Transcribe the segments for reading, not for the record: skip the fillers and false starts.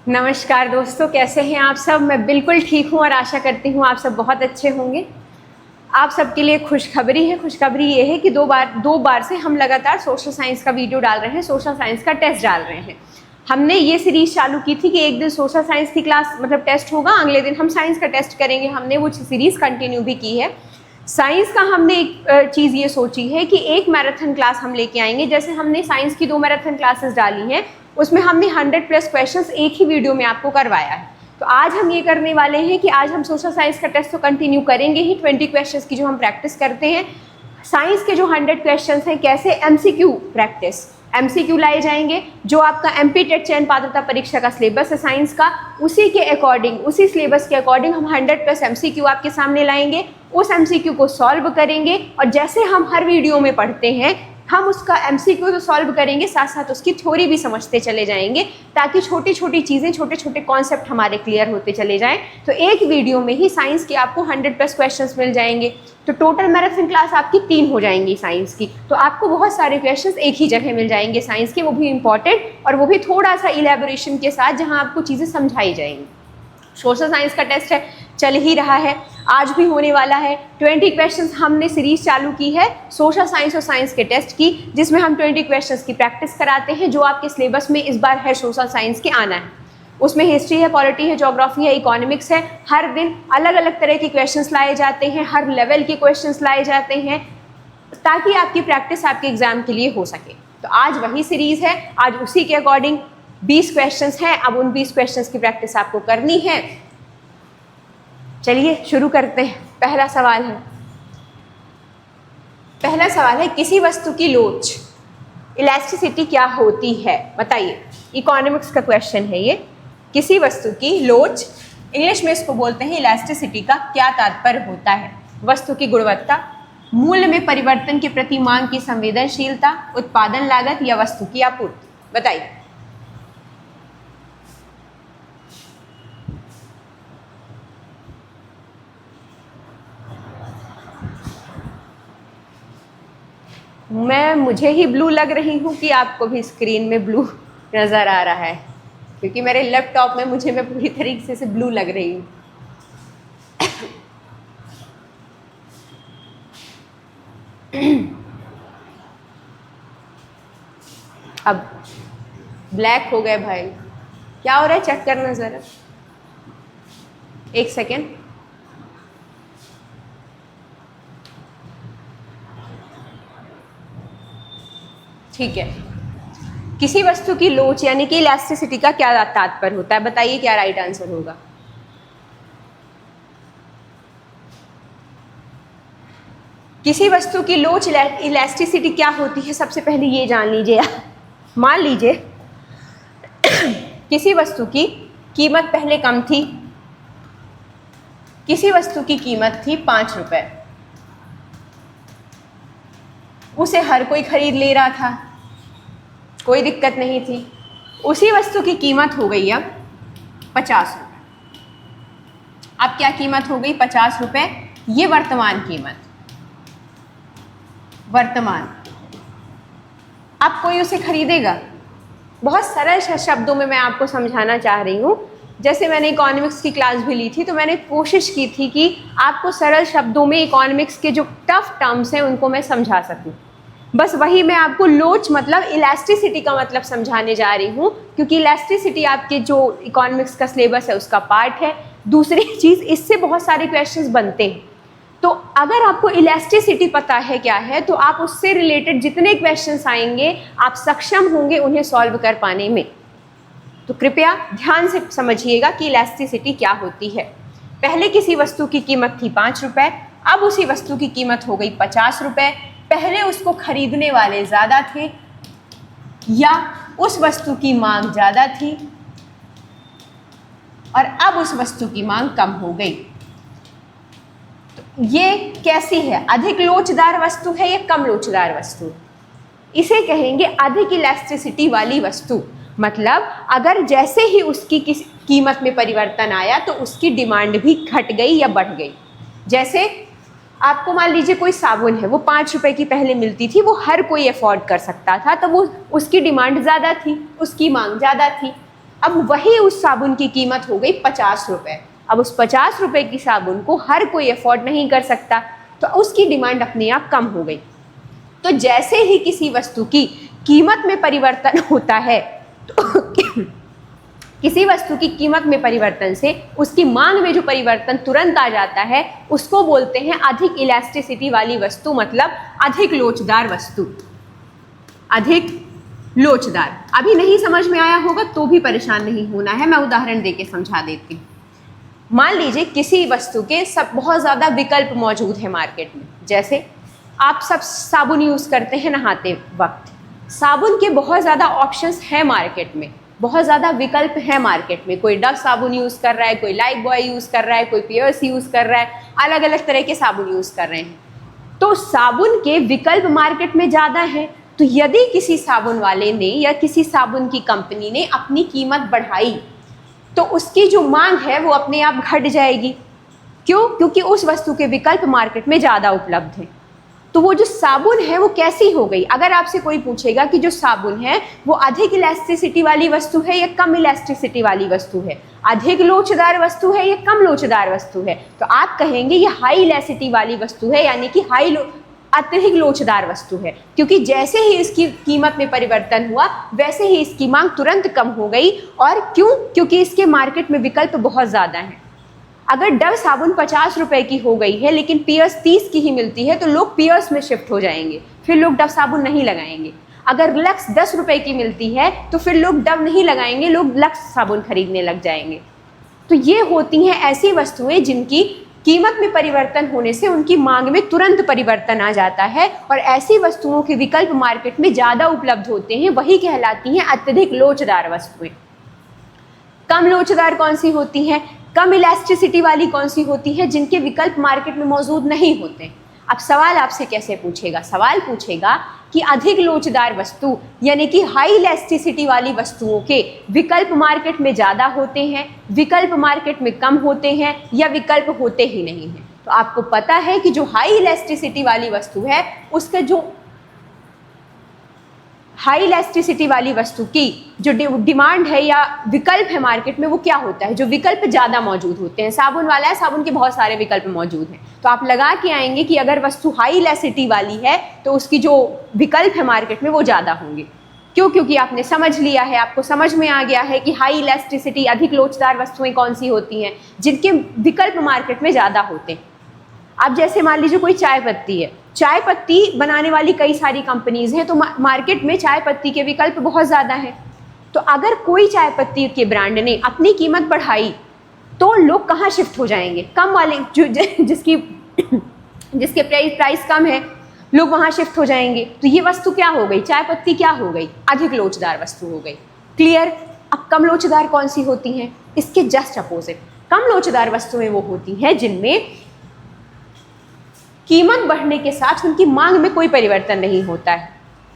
नमस्कार दोस्तों, कैसे हैं आप सब। मैं बिल्कुल ठीक हूँ और आशा करती हूँ आप सब बहुत अच्छे होंगे। आप सबके लिए खुशखबरी है। खुशखबरी ये है कि दो बार से हम लगातार सोशल साइंस का वीडियो डाल रहे हैं, सोशल साइंस का टेस्ट डाल रहे हैं। हमने ये सीरीज चालू की थी कि एक दिन सोशल साइंस की क्लास मतलब टेस्ट होगा, अगले दिन हम साइंस का टेस्ट करेंगे। हमने वो सीरीज कंटिन्यू भी की है। साइंस का हमने एक चीज़ ये सोची है कि एक मैराथन क्लास हम लेके आएंगे। जैसे हमने साइंस की 2 मैराथन क्लासेस डाली हैं, उसमें हमने 100+ क्वेश्चंस एक ही वीडियो में आपको करवाया है। तो आज हम ये करने वाले हैं कि आज हम सोशल साइंस का टेस्ट तो कंटिन्यू करेंगे ही, 20 क्वेश्चंस की जो हम प्रैक्टिस करते हैं। साइंस के जो 100 क्वेश्चंस हैं, कैसे एमसीक्यू प्रैक्टिस, एमसीक्यू लाए जाएंगे। जो आपका एमपी टेट चयन पात्रता परीक्षा का सिलेबस है साइंस का, उसी के अकॉर्डिंग, उसी सिलेबस के अकॉर्डिंग हम 100+ एमसीक्यू आपके सामने लाएंगे। उस एमसीक्यू को सॉल्व करेंगे और जैसे हम हर वीडियो में पढ़ते हैं, हम उसका एमसीक्यू तो सॉल्व करेंगे, साथ साथ उसकी थ्योरी भी समझते चले जाएंगे, ताकि छोटी छोटी चीज़ें, छोटे छोटे कॉन्सेप्ट हमारे क्लियर होते चले जाएं। तो एक वीडियो में ही साइंस के आपको 100+ क्वेश्चंस मिल जाएंगे। तो टोटल मैराथन क्लास आपकी 3 हो जाएंगी साइंस की। तो आपको बहुत सारे क्वेश्चंस एक ही जगह मिल जाएंगे साइंस के, वो भी इंपॉर्टेंट और वो भी थोड़ा सा इलेबोरेशन के साथ, जहाँ आपको चीज़ें समझाई जाएंगी। सोशल साइंस का टेस्ट है, चल ही रहा है, आज भी होने वाला है। 20 क्वेश्चंस हमने सीरीज चालू की है सोशल साइंस और साइंस के टेस्ट की, जिसमें हम 20 क्वेश्चंस की प्रैक्टिस कराते हैं, जो आपके सिलेबस में इस बार है सोशल साइंस के आना है। उसमें हिस्ट्री है, पॉलिटी है, ज्योग्राफी है, इकोनॉमिक्स है। हर दिन अलग अलग तरह के क्वेश्चंस लाए जाते हैं, हर लेवल के क्वेश्चंस लाए जाते हैं, ताकि आपकी प्रैक्टिस आपके एग्जाम के लिए हो सके। तो आज वही सीरीज है, आज उसी के अकॉर्डिंग 20 क्वेश्चंस हैं। अब उन 20 क्वेश्चंस की प्रैक्टिस आपको करनी है। चलिए शुरू करते हैं। पहला सवाल है, किसी वस्तु की लोच, इलास्टिसिटी क्या होती है, बताइए। इकोनॉमिक्स का क्वेश्चन है ये। किसी वस्तु की लोच, इंग्लिश में इसको बोलते हैं इलास्टिसिटी, का क्या तात्पर्य होता है। वस्तु की गुणवत्ता, मूल्य में परिवर्तन के प्रति मांग की संवेदनशीलता, उत्पादन लागत या वस्तु की आपूर्ति, बताइए। मुझे ही ब्लू लग रही हूँ कि आपको भी स्क्रीन में ब्लू नज़र आ रहा है, क्योंकि मेरे लैपटॉप में मैं पूरी तरीके से ब्लू लग रही हूँ। अब ब्लैक हो गए भाई, क्या हो रहा है चेक करना ज़रा, एक सेकेंड। ठीक है, किसी वस्तु की लोच यानी कि इलास्टिसिटी का क्या तात्पर्य होता है, बताइए क्या राइट आंसर होगा। किसी वस्तु की लोच इलास्टिसिटी क्या होती है, सबसे पहले ये जान लीजिए। मान लीजिए किसी वस्तु की कीमत पहले कम थी, किसी वस्तु की कीमत थी 5 रुपए, उसे हर कोई खरीद ले रहा था, कोई दिक्कत नहीं थी। उसी वस्तु की कीमत हो गई अब 50 रुपये। अब क्या कीमत हो गई, 50 रुपये। ये वर्तमान कीमत, वर्तमान। अब कोई उसे खरीदेगा। बहुत सरल शब्दों में मैं आपको समझाना चाह रही हूँ। जैसे मैंने इकोनॉमिक्स की क्लास भी ली थी, तो मैंने कोशिश की थी कि आपको सरल शब्दों में इकोनॉमिक्स के जो टफ टर्म्स हैं उनको मैं समझा सकूँ। बस वही मैं आपको लोच मतलब इलास्टिसिटी का मतलब समझाने जा रही हूँ, क्योंकि इलास्टिसिटी आपके जो इकोनॉमिक्स का सिलेबस है उसका पार्ट है। दूसरी चीज़, इससे बहुत सारे क्वेश्चंस बनते हैं। तो अगर आपको इलास्टिसिटी पता है क्या है, तो आप उससे रिलेटेड जितने क्वेश्चंस आएंगे आप सक्षम होंगे उन्हें सॉल्व कर पाने में। तो कृपया ध्यान से समझिएगा कि इलास्टिसिटी क्या होती है। पहले किसी वस्तु की कीमत थी 5 रुपए, अब उसी वस्तु की कीमत हो गई 50 रुपए। पहले उसको खरीदने वाले ज़्यादा थे, या उस वस्तु की मांग ज़्यादा थी, और अब उस वस्तु की मांग कम हो गई। तो ये कैसी है, अधिक लोचदार वस्तु है या कम लोचदार वस्तु, इसे कहेंगे अधिक इलास्टिसिटी वाली वस्तु। मतलब अगर जैसे ही उसकी कीमत में परिवर्तन आया तो उसकी डिमांड भी घट गई या बढ़ गई। जैसे आपको मान लीजिए कोई साबुन है, वो 5 रुपए की पहले मिलती थी, वो हर कोई अफोर्ड कर सकता था, तो वो उसकी डिमांड ज़्यादा थी, उसकी मांग ज़्यादा थी। अब वही उस साबुन की कीमत हो गई 50 रुपये। अब उस 50 रुपये की साबुन को हर कोई अफोर्ड नहीं कर सकता, तो उसकी डिमांड अपने आप कम हो गई। तो जैसे ही किसी वस्तु की कीमत में परिवर्तन होता है तो किसी वस्तु की कीमत में परिवर्तन से उसकी मांग में जो परिवर्तन तुरंत आ जाता है उसको बोलते हैं अधिक इलास्टिसिटी वाली वस्तु, मतलब अधिक लोचदार वस्तु। अधिक लोचदार। अभी नहीं समझ में आया होगा तो भी परेशान नहीं होना है, मैं उदाहरण देके समझा देती हूँ। मान लीजिए किसी वस्तु के सब बहुत ज़्यादा विकल्प मौजूद है मार्केट में। जैसे आप सब साबुन यूज़ करते हैं नहाते वक्त, साबुन के बहुत ज़्यादा ऑप्शंस हैं मार्केट में, बहुत ज़्यादा विकल्प हैं मार्केट में। कोई डव साबुन यूज़ कर रहा है, कोई लाइफ बॉय यूज़ कर रहा है, कोई पियर्स यूज़ कर रहा है, अलग अलग तरह के साबुन यूज़ कर रहे हैं। तो साबुन के विकल्प मार्केट में ज़्यादा हैं, तो यदि किसी साबुन वाले ने या किसी साबुन की कंपनी ने अपनी कीमत बढ़ाई तो उसकी जो मांग है वो अपने आप घट जाएगी। क्यों? क्योंकि उस वस्तु के विकल्प मार्केट में ज़्यादा उपलब्ध हैं। तो वो जो साबुन है वो कैसी हो गई? अगर आपसे कोई पूछेगा कि जो साबुन है वो अधिक इलास्टिसिटी वाली वस्तु है या कम इलास्टिसिटी वाली वस्तु है, अधिक लोचदार वस्तु है या कम लोचदार वस्तु है, तो आप कहेंगे ये हाई इलास्टिसिटी वाली वस्तु है, यानी कि अत्यधिक लोचदार वस्तु है। क्योंकि जैसे ही इसकी कीमत में परिवर्तन हुआ वैसे ही इसकी मांग तुरंत कम हो गई। और क्यों? क्योंकि इसके मार्केट में विकल्प बहुत ज़्यादा हैं। अगर डव साबुन 50 रुपए की हो गई है लेकिन पियर्स 30 की ही मिलती है तो लोग पियर्स में शिफ्ट हो जाएंगे, फिर लोग डव साबुन नहीं लगाएंगे। अगर लक्स 10 रुपए की मिलती है तो फिर लोग डव नहीं लगाएंगे, लोग लक्स साबुन खरीदने लग जाएंगे। तो ये होती हैं ऐसी वस्तुएं जिनकी कीमत में परिवर्तन होने से उनकी मांग में तुरंत परिवर्तन आ जाता है, और ऐसी वस्तुओं के विकल्प मार्केट में ज़्यादा उपलब्ध होते हैं, वही कहलाती हैं अत्यधिक लोचदार वस्तुएं। कम लोचदार कौन सी होती हैं? कम इलास्टिसिटी वाली कौन सी होती है? जिनके विकल्प मार्केट में मौजूद नहीं होते। अब सवाल आपसे कैसे पूछेगा? सवाल पूछेगा कि अधिक लोचदार वस्तु यानी कि हाई इलास्टिसिटी वाली वस्तुओं के विकल्प मार्केट में ज़्यादा होते हैं, विकल्प मार्केट में कम होते हैं, या विकल्प होते ही नहीं हैं। तो आपको पता है कि जो हाई इलास्टिसिटी वाली वस्तु है उसका जो हाई इलास्टिसिटी वाली वस्तु की जो डिमांड है या विकल्प है मार्केट में वो क्या होता है? जो विकल्प ज़्यादा मौजूद होते हैं। साबुन वाला है, साबुन के बहुत सारे विकल्प मौजूद हैं, तो आप लगा के आएंगे कि अगर वस्तु हाई इलास्टिसिटी वाली है तो उसकी जो विकल्प है मार्केट में वो ज़्यादा होंगे। क्यों? क्योंकि आपने समझ लिया है, आपको समझ में आ गया है कि हाई इलास्टिसिटी अधिक लोचदार वस्तुएं कौन सी होती हैं जिनके विकल्प मार्केट में ज़्यादा होते हैं। अब जैसे मान लीजिए कोई चाय पत्ती है, चाय पत्ती बनाने वाली कई सारी कंपनीज हैं, तो मार्केट में चाय पत्ती के विकल्प बहुत ज़्यादा हैं। तो अगर कोई चाय पत्ती के ब्रांड ने अपनी कीमत बढ़ाई तो लोग कहाँ शिफ्ट हो जाएंगे? कम वाले जिसके प्राइस कम है, लोग वहाँ शिफ्ट हो जाएंगे। तो ये वस्तु क्या हो गई? चाय पत्ती क्या हो गई? अधिक लोचदार वस्तु हो गई। क्लियर? अब कम लोचदार कौन सी होती हैं? इसके जस्ट अपोजिट। कम लोचदार वस्तुएं वो होती हैं जिनमें कीमत बढ़ने के साथ उनकी मांग में कोई परिवर्तन नहीं होता है।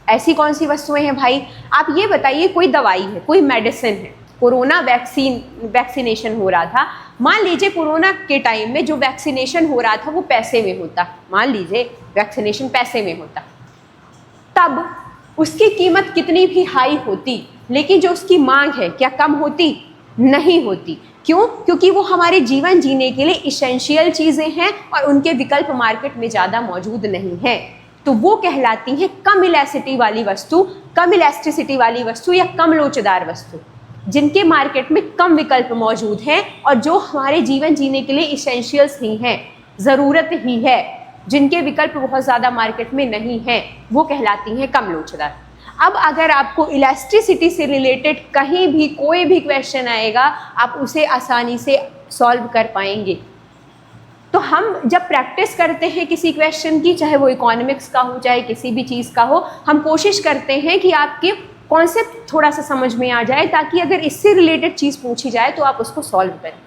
ऐसी कौन सी वस्तुएं हैं भाई? आप ये बताइए, कोई दवाई है, कोई मेडिसिन है, कोरोना वैक्सीनेशन हो रहा था। मान लीजिए कोरोना के टाइम में जो वैक्सीनेशन हो रहा था वो पैसे में होता, मान लीजिए वैक्सीनेशन पैसे में होता, तब उसकी कीमत कितनी भी हाई होती लेकिन जो उसकी मांग है क्या कम होती? नहीं होती। क्यों? क्योंकि वो हमारे जीवन जीने के लिए इसेंशियल चीज़ें हैं और उनके विकल्प मार्केट में ज़्यादा मौजूद नहीं हैं। तो वो कहलाती हैं कम इलास्टिसिटी वाली वस्तु, कम इलास्टिसिटी वाली वस्तु या कम लोचदार वस्तु, जिनके मार्केट में कम विकल्प मौजूद हैं और जो हमारे जीवन जीने के लिए इसेंशियल्स ही हैं, ज़रूरत ही है, जिनके विकल्प बहुत ज़्यादा मार्केट में नहीं हैं, वो कहलाती हैं कम लोचदार। अब अगर आपको इलास्टिसिटी से रिलेटेड कहीं भी कोई भी क्वेश्चन आएगा आप उसे आसानी से सॉल्व कर पाएंगे। तो हम जब प्रैक्टिस करते हैं किसी क्वेश्चन की, चाहे वो इकोनॉमिक्स का हो चाहे किसी भी चीज़ का हो, हम कोशिश करते हैं कि आपके कॉन्सेप्ट थोड़ा सा समझ में आ जाए ताकि अगर इससे रिलेटेड चीज़ पूछी जाए तो आप उसको सॉल्व करें।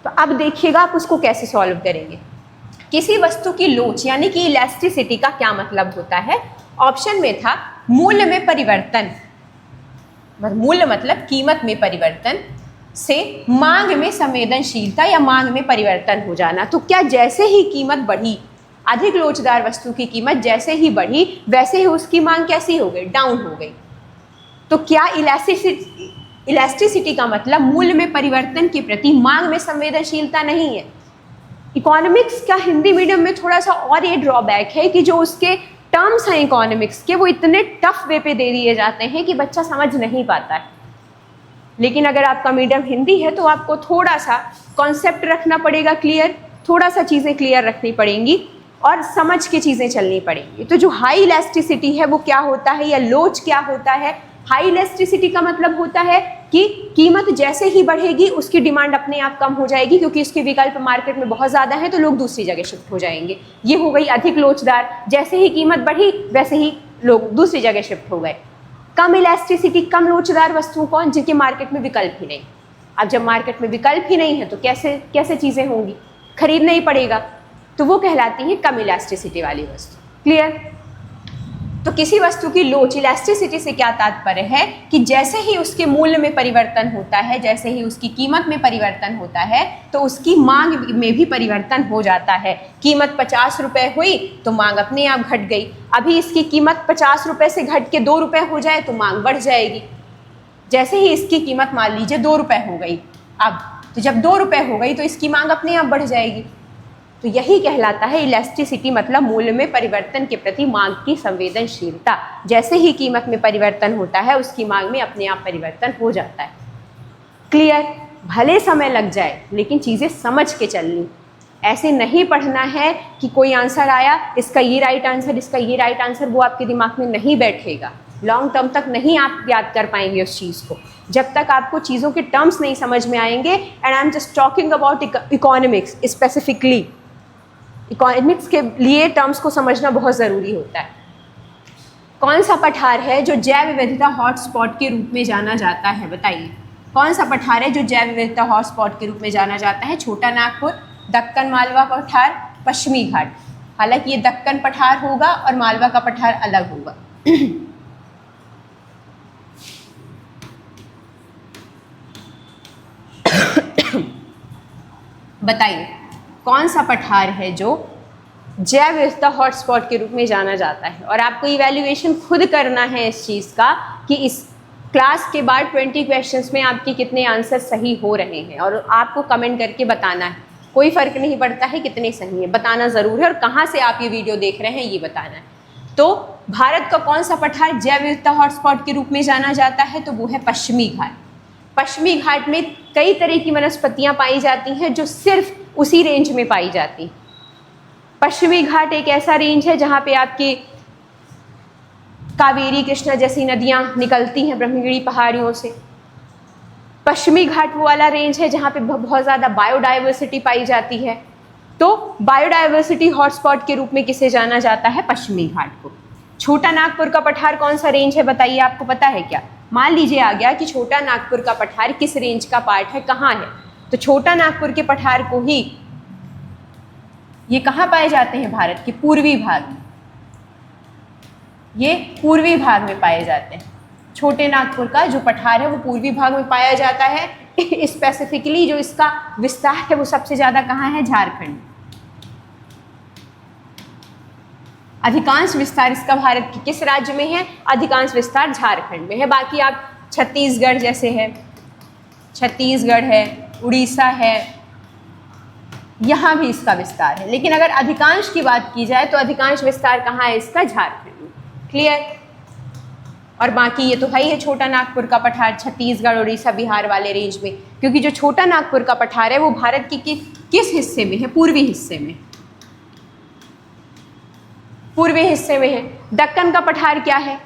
तो अब देखिएगा आप उसको कैसे सॉल्व करेंगे। किसी वस्तु की लोच यानी कि इलास्टिसिटी का क्या मतलब होता है? ऑप्शन में था मूल्य में परिवर्तन, मूल्य मतलब कीमत में परिवर्तन से मांग में संवेदनशीलता या मांग में परिवर्तन हो जाना। तो क्या जैसे ही कीमत बढ़ी, अधिक लोचदार वस्तु की कीमत जैसे ही बढ़ी वैसे ही उसकी मांग कैसी हो गई? डाउन हो गई। तो क्या इलास्टिसिटी का मतलब मूल्य में परिवर्तन के प्रति मांग में संवेदनशीलता नहीं है। इकोनॉमिक्स का हिंदी मीडियम में थोड़ा सा और ये ड्रॉबैक है कि जो उसके टर्म्स हैं इकोनॉमिक्स के वो इतने टफ वे पे दे दिए जाते हैं कि बच्चा समझ नहीं पाता है। लेकिन अगर आपका मीडियम हिंदी है तो आपको थोड़ा सा कॉन्सेप्ट रखना पड़ेगा क्लियर, थोड़ा सा चीज़ें क्लियर रखनी पड़ेंगी और समझ के चीज़ें चलनी पड़ेंगी। तो जो हाई इलास्टिसिटी है वो क्या होता है या लोच क्या होता है? हाई इलास्टिसिटी का मतलब होता है कि कीमत जैसे ही बढ़ेगी उसकी डिमांड अपने आप कम हो जाएगी, क्योंकि उसके विकल्प मार्केट में बहुत ज़्यादा है तो लोग दूसरी जगह शिफ्ट हो जाएंगे। ये हो गई अधिक लोचदार, जैसे ही कीमत बढ़ी वैसे ही लोग दूसरी जगह शिफ्ट हो गए। कम इलास्टिसिटी, कम लोचदार वस्तुओं कौन? जिनके मार्केट में विकल्प ही नहीं। अब जब मार्केट में विकल्प ही नहीं है तो कैसे कैसे चीज़ें होंगी? खरीदना ही पड़ेगा, तो वो कहलाती है कम इलास्टिसिटी वाली वस्तु। क्लियर? तो किसी वस्तु की लोच, इलास्टिसिटी से क्या तात्पर्य है कि जैसे ही उसके मूल्य में परिवर्तन होता है, जैसे ही उसकी कीमत में परिवर्तन होता है तो उसकी मांग में भी परिवर्तन हो जाता है। कीमत 50 रुपये हुई तो मांग अपने आप घट गई। अभी इसकी कीमत 50 रुपये से घट के 2 रुपये हो जाए तो मांग बढ़ जाएगी। जैसे ही इसकी कीमत मान लीजिए 2 रुपये हो गई, अब तो जब 2 रुपये हो गई तो इसकी मांग अपने आप बढ़ जाएगी। तो यही कहलाता है इलास्टिसिटी, मतलब मूल्य में परिवर्तन के प्रति मांग की संवेदनशीलता। जैसे ही कीमत में परिवर्तन होता है उसकी मांग में अपने आप परिवर्तन हो जाता है। क्लियर? भले समय लग जाए लेकिन चीज़ें समझ के चलनी। ऐसे नहीं पढ़ना है कि कोई आंसर आया, इसका ये राइट आंसर, इसका ये राइट आंसर, वो आपके दिमाग में नहीं बैठेगा। लॉन्ग टर्म तक नहीं आप याद कर पाएंगे उस चीज़ को, जब तक आपको चीज़ों के टर्म्स नहीं समझ में आएंगे। And I am just talking about economics specifically. Economics के लिए टर्म्स को समझना बहुत ज़रूरी होता है। कौन सा पठार है जो जैव विविधता हॉटस्पॉट के रूप में जाना जाता है? बताइए, कौन सा पठार है जो जैव विविधता हॉटस्पॉट के रूप में जाना जाता है? छोटा नागपुर, दक्कन मालवा पठार, पश्चिमी घाट। हालांकि ये दक्कन पठार होगा और मालवा का पठार अलग होगा। बताइए कौन सा पठार है जो जैव विविधता हॉटस्पॉट के रूप में जाना जाता है? और आपको इवैल्यूएशन खुद करना है इस चीज़ का कि इस क्लास के बाद 20 क्वेश्चंस में आपके कितने आंसर सही हो रहे हैं, और आपको कमेंट करके बताना है। कोई फ़र्क नहीं पड़ता है कितने सही है, बताना ज़रूर है, और कहाँ से आप ये वीडियो देख रहे हैं ये बताना है। तो भारत का कौन सा पठार जैव विविधता हॉटस्पॉट के रूप में जाना जाता है? तो वो है पश्चिमी घाट। पश्चिमी घाट में कई तरह की वनस्पतियाँ पाई जाती हैं जो सिर्फ उसी रेंज में पाई जाती हैं। पश्चिमी घाट एक ऐसा रेंज है जहाँ पे आपकी कावेरी, कृष्णा जैसी नदियाँ निकलती हैं ब्रह्मगिरी पहाड़ियों से। पश्चिमी घाट वो वाला रेंज है जहाँ पे बहुत ज़्यादा बायोडाइवर्सिटी पाई जाती है। तो बायोडाइवर्सिटी हॉटस्पॉट के रूप में किसे जाना जाता है? पश्चिमी घाट को। छोटा नागपुर का पठार कौन सा रेंज है? बताइए, आपको पता है क्या? मान लीजिए आ गया कि छोटा नागपुर का पठार किस रेंज का पार्ट है, कहाँ है? तो छोटा नागपुर के पठार को ही, ये कहाँ पाए जाते हैं? भारत के पूर्वी भाग में। ये पूर्वी भाग में पाए जाते हैं। छोटे नागपुर का जो पठार है वो पूर्वी भाग में पाया जाता है। स्पेसिफिकली जो इसका विस्तार है वो सबसे ज़्यादा कहाँ है? झारखंड। अधिकांश विस्तार इसका भारत के किस राज्य में है? अधिकांश विस्तार झारखंड में है। बाकी आप छत्तीसगढ़ जैसे है, छत्तीसगढ़ है, उड़ीसा है, यहाँ भी इसका विस्तार है। लेकिन अगर अधिकांश की बात की जाए तो अधिकांश विस्तार कहाँ है इसका? झारखंड में। क्लियर? और बाकी ये तो है ही है छोटा नागपुर का पठार छत्तीसगढ़, उड़ीसा, बिहार वाले रेंज में, क्योंकि जो छोटा नागपुर का पठार है वो भारत के किस हिस्से में है? पूर्वी हिस्से में। पूर्वी हिस्से में है। दक्कन का पठार क्या है?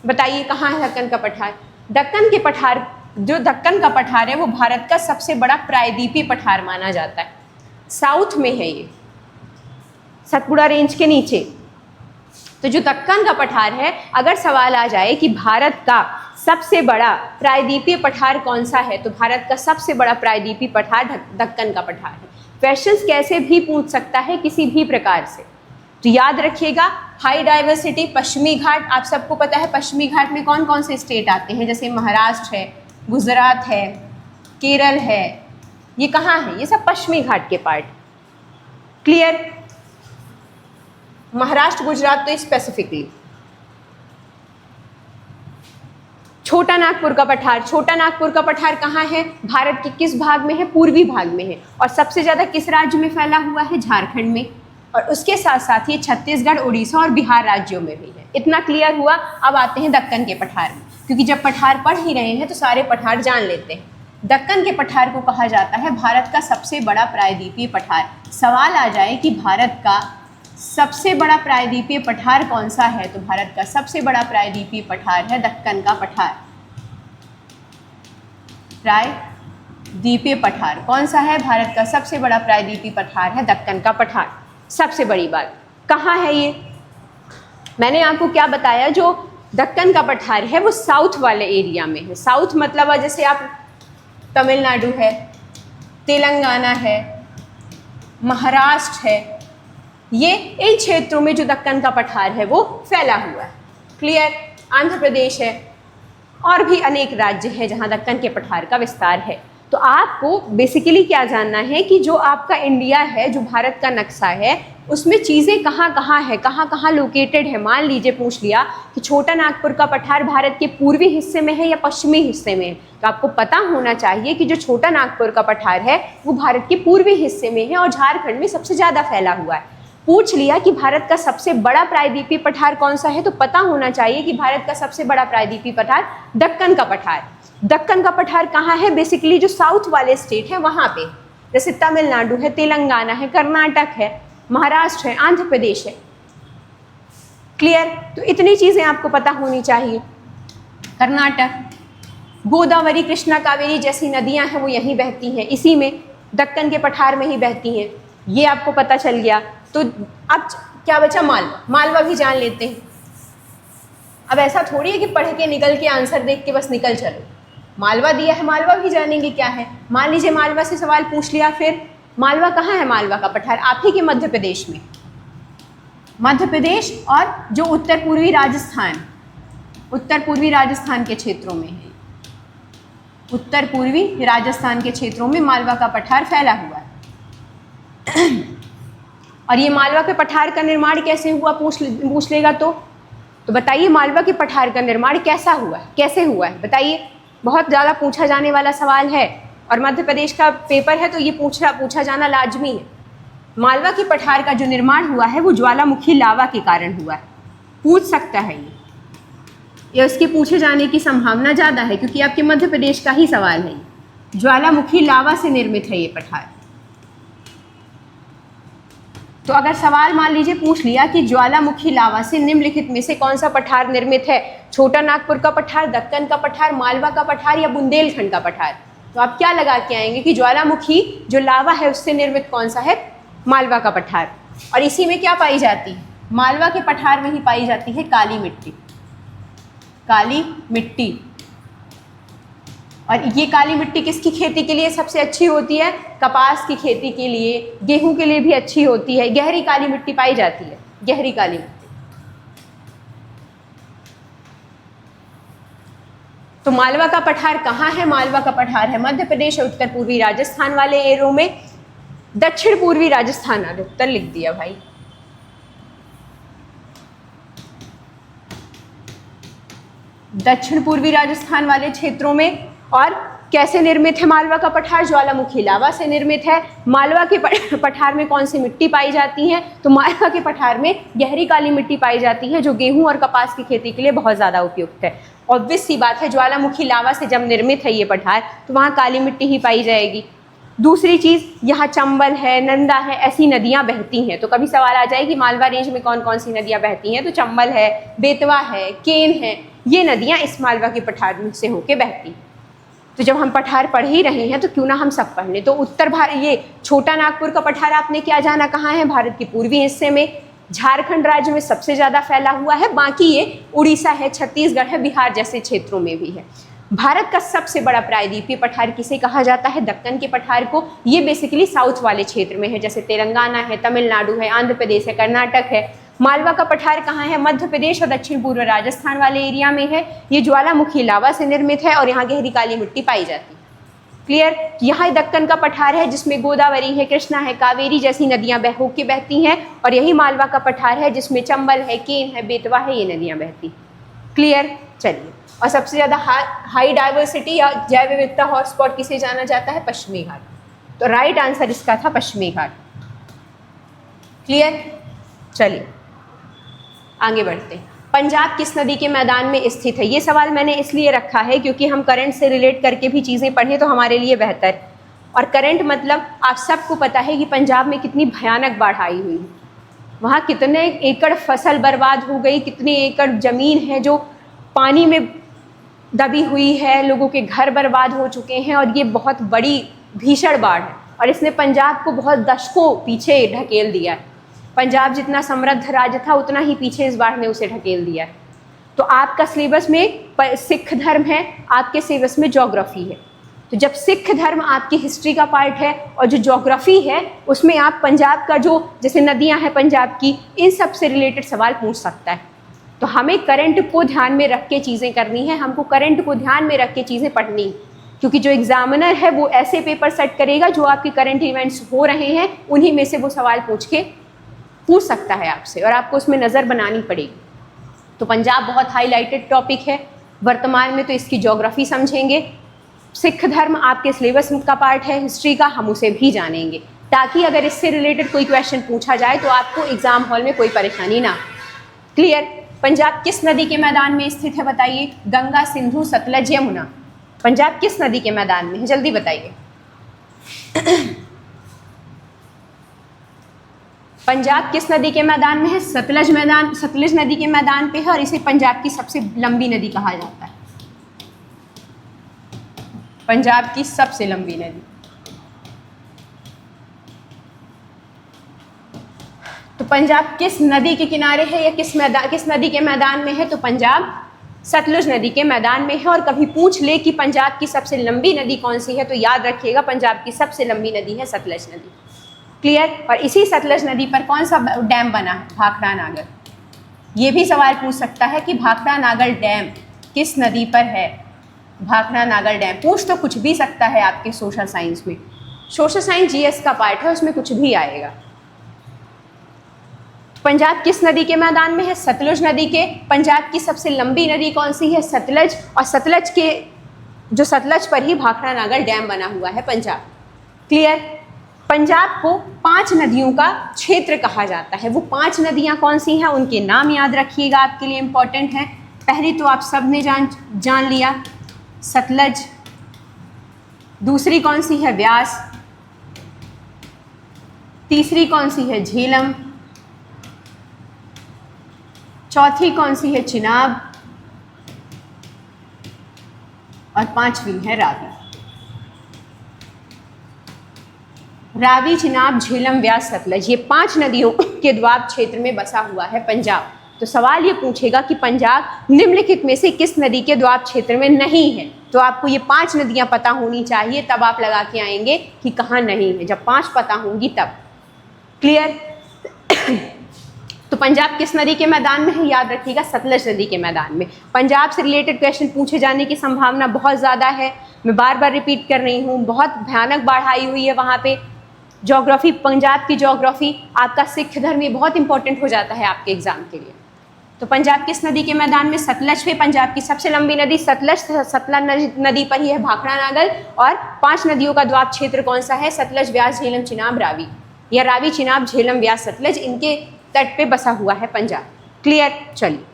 बताइए कहाँ है दक्कन का पठार? दक्कन के पठार, जो दक्कन का पठार है वो भारत का सबसे बड़ा प्रायद्वीपीय पठार माना जाता है। साउथ में है ये, सतपुड़ा रेंज के नीचे। तो जो दक्कन का पठार है, अगर सवाल आ जाए कि भारत का सबसे बड़ा प्रायद्वीपीय पठार कौन सा है, तो भारत का सबसे बड़ा प्रायद्वीपीय पठार दक्कन का पठार है। क्वेश्चंस कैसे भी पूछ सकता है किसी भी प्रकार से, तो याद रखिएगा। हाई डाइवर्सिटी पश्चिमी घाट, आप सबको पता है पश्चिमी घाट में कौन कौन से स्टेट आते हैं? जैसे महाराष्ट्र है, गुजरात है, केरल है, ये कहाँ है? ये सब पश्चिमी घाट के पार्ट। क्लियर? महाराष्ट्र, गुजरात तो स्पेसिफिकली। छोटा नागपुर का पठार, छोटा नागपुर का पठार कहाँ है, भारत के किस भाग में है, पूर्वी भाग में है, और सबसे ज़्यादा किस राज्य में फैला हुआ है, झारखंड में, और उसके साथ साथ ये छत्तीसगढ़, उड़ीसा और बिहार राज्यों में भी है। इतना क्लियर हुआ। अब आते हैं दक्कन के पठार में, क्योंकि जब पठार पढ़ ही रहे हैं तो सारे पठार जान लेते हैं। दक्कन के पठार को कहा जाता है भारत का सबसे बड़ा प्रायद्वीपीय पठार। सवाल आ जाए कि भारत का सबसे बड़ा प्रायद्वीपीय पठार कौन सा है, तो भारत का सबसे बड़ा प्रायद्वीपीय पठार है दक्कन का पठार। प्रायद्वीपीय पठार कौन सा है, भारत का सबसे बड़ा प्रायद्वीपीय पठार है दक्कन का पठार। सबसे बड़ी बात कहाँ है ये, मैंने आपको क्या बताया, जो दक्कन का पठार है वो साउथ वाले एरिया में है। साउथ मतलब जैसे आप तमिलनाडु है, तेलंगाना है, महाराष्ट्र है, ये इन क्षेत्रों में जो दक्कन का पठार है वो फैला हुआ है। क्लियर। आंध्र प्रदेश है और भी अनेक राज्य हैं जहाँ दक्कन के पठार का विस्तार है। तो आपको बेसिकली क्या जानना है कि जो आपका इंडिया है, जो भारत का नक्शा है, उसमें चीज़ें कहाँ कहाँ है, कहाँ कहाँ लोकेटेड है। मान लीजिए पूछ लिया कि छोटा नागपुर का पठार भारत के पूर्वी हिस्से में है या पश्चिमी हिस्से में है, तो आपको पता होना चाहिए कि जो छोटा नागपुर का पठार है वो भारत के पूर्वी हिस्से में है और झारखंड में सबसे ज़्यादा फैला हुआ है। पूछ लिया कि भारत का सबसे बड़ा प्रायद्वीपीय पठार कौन सा है, तो पता होना चाहिए कि भारत का सबसे बड़ा प्रायद्वीपीय पठार दक्कन का पठार। दक्कन का पठार कहाँ है, बेसिकली जो साउथ वाले स्टेट हैं वहाँ पे, जैसे तमिलनाडु है, तेलंगाना है, कर्नाटक है, महाराष्ट्र है, आंध्र प्रदेश है। क्लियर। तो इतनी चीज़ें आपको पता होनी चाहिए। कर्नाटक, गोदावरी, कृष्णा, कावेरी जैसी नदियाँ हैं वो यहीं बहती हैं, इसी में दक्कन के पठार में ही बहती हैं, ये आपको पता चल गया। तो अब क्या बचा, मालवा। मालवा भी जान लेते हैं। अब ऐसा थोड़ी है कि पढ़ के निकल के आंसर देख के बस निकल चलो, मालवा दिया है, मालवा भी जानेंगे क्या है। मान लीजिए मालवा से सवाल पूछ लिया, फिर मालवा कहाँ है, मालवा का पठार आप ही के मध्य प्रदेश में, मध्य प्रदेश और जो उत्तर पूर्वी राजस्थान के क्षेत्रों में है, उत्तर पूर्वी राजस्थान के क्षेत्रों में मालवा का पठार फैला हुआ है। और ये मालवा के पठार का निर्माण कैसे हुआ पूछ लेगा तो बताइए मालवा के पठार का निर्माण कैसा हुआ है, कैसे हुआ है बताइए। बहुत ज़्यादा पूछा जाने वाला सवाल है और मध्य प्रदेश का पेपर है तो ये पूछा जाना लाजमी है। मालवा के पठार का जो निर्माण हुआ है वो ज्वालामुखी लावा के कारण हुआ है। पूछ सकता है ये उसके पूछे जाने की संभावना ज़्यादा है क्योंकि आपके मध्य प्रदेश का ही सवाल है। ज्वालामुखी लावा से निर्मित है ये पठार। तो अगर सवाल मान लीजिए पूछ लिया कि ज्वालामुखी लावा से निम्नलिखित में से कौन सा पठार निर्मित है, छोटा नागपुर का पठार, दक्कन का पठार, मालवा का पठार या बुंदेलखंड का पठार, तो आप क्या लगा के आएंगे कि ज्वालामुखी जो लावा है उससे निर्मित कौन सा है, मालवा का पठार। और इसी में क्या पाई जाती है, मालवा के पठार में ही पाई जाती है काली मिट्टी। काली मिट्टी, और ये काली मिट्टी किसकी खेती के लिए सबसे अच्छी होती है, कपास की खेती के लिए, गेहूं के लिए भी अच्छी होती है। गहरी काली मिट्टी पाई जाती है, गहरी काली मिट्टी। तो मालवा का पठार कहाँ है, मालवा का पठार है मध्य प्रदेश और उत्तर पूर्वी राजस्थान वाले एरिया में। दक्षिण पूर्वी राजस्थान वाले, उत्तर लिख दिया भाई, दक्षिण पूर्वी राजस्थान वाले क्षेत्रों में। और कैसे निर्मित है मालवा का पठार, ज्वालामुखी लावा से निर्मित है। मालवा के पठार में कौन सी मिट्टी पाई जाती है, तो मालवा के पठार में गहरी काली मिट्टी पाई जाती है जो गेहूं और कपास की खेती के लिए बहुत ज़्यादा उपयुक्त है। ऑब्वियस सी बात है, ज्वालामुखी लावा से जब निर्मित है ये पठार तो वहाँ काली मिट्टी ही पाई जाएगी। दूसरी चीज़, यहाँ चंबल है, नंदा है, ऐसी नदियाँ बहती हैं। तो कभी सवाल आ जाए कि मालवा रेंज में कौन कौन सी नदियाँ बहती हैं, तो चंबल है, बेतवा है, केन है, ये नदियाँ इस मालवा के पठार में से होके बहती हैं। तो जब हम पठार पढ़ ही रहे हैं तो क्यों ना हम सब पढ़ लें। तो उत्तर भारत, ये छोटा नागपुर का पठार आपने क्या जाना कहाँ है, भारत के पूर्वी हिस्से में, झारखंड राज्य में सबसे ज़्यादा फैला हुआ है। बाकी ये उड़ीसा है, छत्तीसगढ़ है, बिहार जैसे क्षेत्रों में भी है। भारत का सबसे बड़ा प्रायद्वीपीय पठार किसे कहा जाता है, दक्कन के पठार को। ये बेसिकली साउथ वाले क्षेत्र में है, जैसे तेलंगाना है, तमिलनाडु है, आंध्र प्रदेश है, कर्नाटक है। मालवा का पठार कहाँ है, मध्य प्रदेश और दक्षिण पूर्व राजस्थान वाले एरिया में है। ये ज्वालामुखी लावा से निर्मित है और यहाँ गहरी काली मिट्टी पाई जाती है। क्लियर। यहाँ दक्कन का पठार है जिसमें गोदावरी है, कृष्णा है, कावेरी जैसी नदियाँ होके बहती हैं। और यही मालवा का पठार है जिसमें चंबल है, केन है, बेतवा है, ये नदियाँ बहती। क्लियर। चलिए, और सबसे ज़्यादा हाई डाइवर्सिटी या जैव विविधता हॉटस्पॉट किसे जाना जाता है? पश्चिमी घाट। तो राइट आंसर इसका था पश्चिमी घाट। क्लियर? चलिए आगे बढ़ते हैं। पंजाब किस नदी के मैदान में स्थित है? ये सवाल मैंने इसलिए रखा है क्योंकि हम करंट से रिलेट करके भी चीज़ें पढ़ें तो हमारे लिए बेहतर। और करंट मतलब आप सबको पता है कि पंजाब में कितनी भयानक बाढ़ आई हुई है, वहाँ कितने एकड़ फसल बर्बाद हो गई, कितने एकड़ ज़मीन है जो पानी में दबी हुई है, लोगों के घर बर्बाद हो चुके हैं, और ये बहुत बड़ी भीषण बाढ़ है और इसने पंजाब को बहुत दशकों पीछे ढकेल दिया है। पंजाब जितना समृद्ध राज्य था उतना ही पीछे इस बाढ़ ने उसे ढकेल दिया है। तो आपका सिलेबस में सिख धर्म है, आपके सिलेबस में ज्योग्राफी है। तो जब सिख धर्म आपकी हिस्ट्री का पार्ट है और जो ज्योग्राफी है उसमें आप पंजाब का जो जैसे नदियां हैं पंजाब की, इन सब से रिलेटेड सवाल पूछ सकता है। तो हमें करंट को ध्यान में रख के चीज़ें करनी है, हमको करंट को ध्यान में रख के चीज़ें पढ़नी है, क्योंकि जो एग्जामिनर है वो ऐसे पेपर सेट करेगा जो आपके करंट इवेंट्स हो रहे हैं उन्हीं में से वो सवाल पूछ सकता है आपसे, और आपको उसमें नज़र बनानी पड़ेगी। तो पंजाब बहुत हाईलाइटेड टॉपिक है वर्तमान में, तो इसकी ज्योग्राफी समझेंगे। सिख धर्म आपके सिलेबस का पार्ट है हिस्ट्री का, हम उसे भी जानेंगे ताकि अगर इससे रिलेटेड कोई क्वेश्चन पूछा जाए तो आपको एग्जाम हॉल में कोई परेशानी ना। क्लियर? पंजाब किस नदी के मैदान में स्थित है बताइए? गंगा, सिंधु, सतलज, यमुना। पंजाब किस नदी के मैदान में है? जल्दी बताइए। पंजाब किस नदी के मैदान में है? सतलज नदी के मैदान पे है, और इसे पंजाब की सबसे लंबी नदी कहा जाता है। पंजाब की सबसे लंबी नदी। तो पंजाब किस नदी के किनारे है या किस नदी के मैदान में है? तो पंजाब सतलुज नदी के मैदान में है। और कभी पूछ ले कि पंजाब की सबसे लंबी नदी कौन सी है, तो याद रखिएगा पंजाब की सबसे लंबी नदी है सतलज नदी। क्लियर? और इसी सतलज नदी पर कौन सा डैम बना है? भाखड़ा नागर। ये भी सवाल पूछ सकता है कि भाखड़ा नागर डैम किस नदी पर है? भाखड़ा नागर डैम पूछ तो कुछ भी सकता है आपके सोशल साइंस में। सोशल साइंस जीएस का पार्ट है, उसमें कुछ भी आएगा। पंजाब किस नदी के मैदान में है? सतलुज नदी के। पंजाब की सबसे लंबी नदी कौन सी है? सतलज। और सतलज पर ही भाखड़ा नागर डैम बना हुआ है पंजाब। क्लियर? पंजाब को 5 नदियों का क्षेत्र कहा जाता है। वो 5 नदियां कौन सी हैं उनके नाम याद रखिएगा, आपके लिए इंपॉर्टेंट है। पहली तो आप सब ने जान लिया, सतलज। दूसरी कौन सी है? व्यास। तीसरी कौन सी है? झेलम। चौथी कौन सी है? चिनाब। और 5वीं है रावी। रावी, चिनाब, झेलम, व्यास, सतलज, ये 5 नदियों के द्वाब क्षेत्र में बसा हुआ है पंजाब। तो सवाल ये पूछेगा कि पंजाब निम्नलिखित में से किस नदी के द्वाब क्षेत्र में नहीं है? तो आपको ये 5 नदियां पता होनी चाहिए, तब आप लगा के आएंगे कि कहाँ नहीं है। जब 5 पता होंगी तब। क्लियर? तो पंजाब किस नदी के मैदान में है? याद रखिएगा सतलज नदी के मैदान में। पंजाब से रिलेटेड क्वेश्चन पूछे जाने की संभावना बहुत ज़्यादा है। मैं बार बार रिपीट कर रही हूँ, बहुत भयानक बाढ़ आई हुई है वहाँ पे। ज्योग्राफी, पंजाब की ज्योग्राफी, आपका सिख धर्म, ये बहुत इंपॉर्टेंट हो जाता है आपके एग्जाम के लिए। तो पंजाब किस नदी के मैदान में? सतलज पे। पंजाब की सबसे लंबी नदी सतलज नदी पर ही है भाखड़ा नागर। और 5 नदियों का द्वाब क्षेत्र कौन सा है? सतलज, व्यास, झेलम, चिनाब, रावी, या रावी, चिनाब, झेलम, व्यास, सतलज, इनके तट पे बसा हुआ है पंजाब। क्लियर? चलिए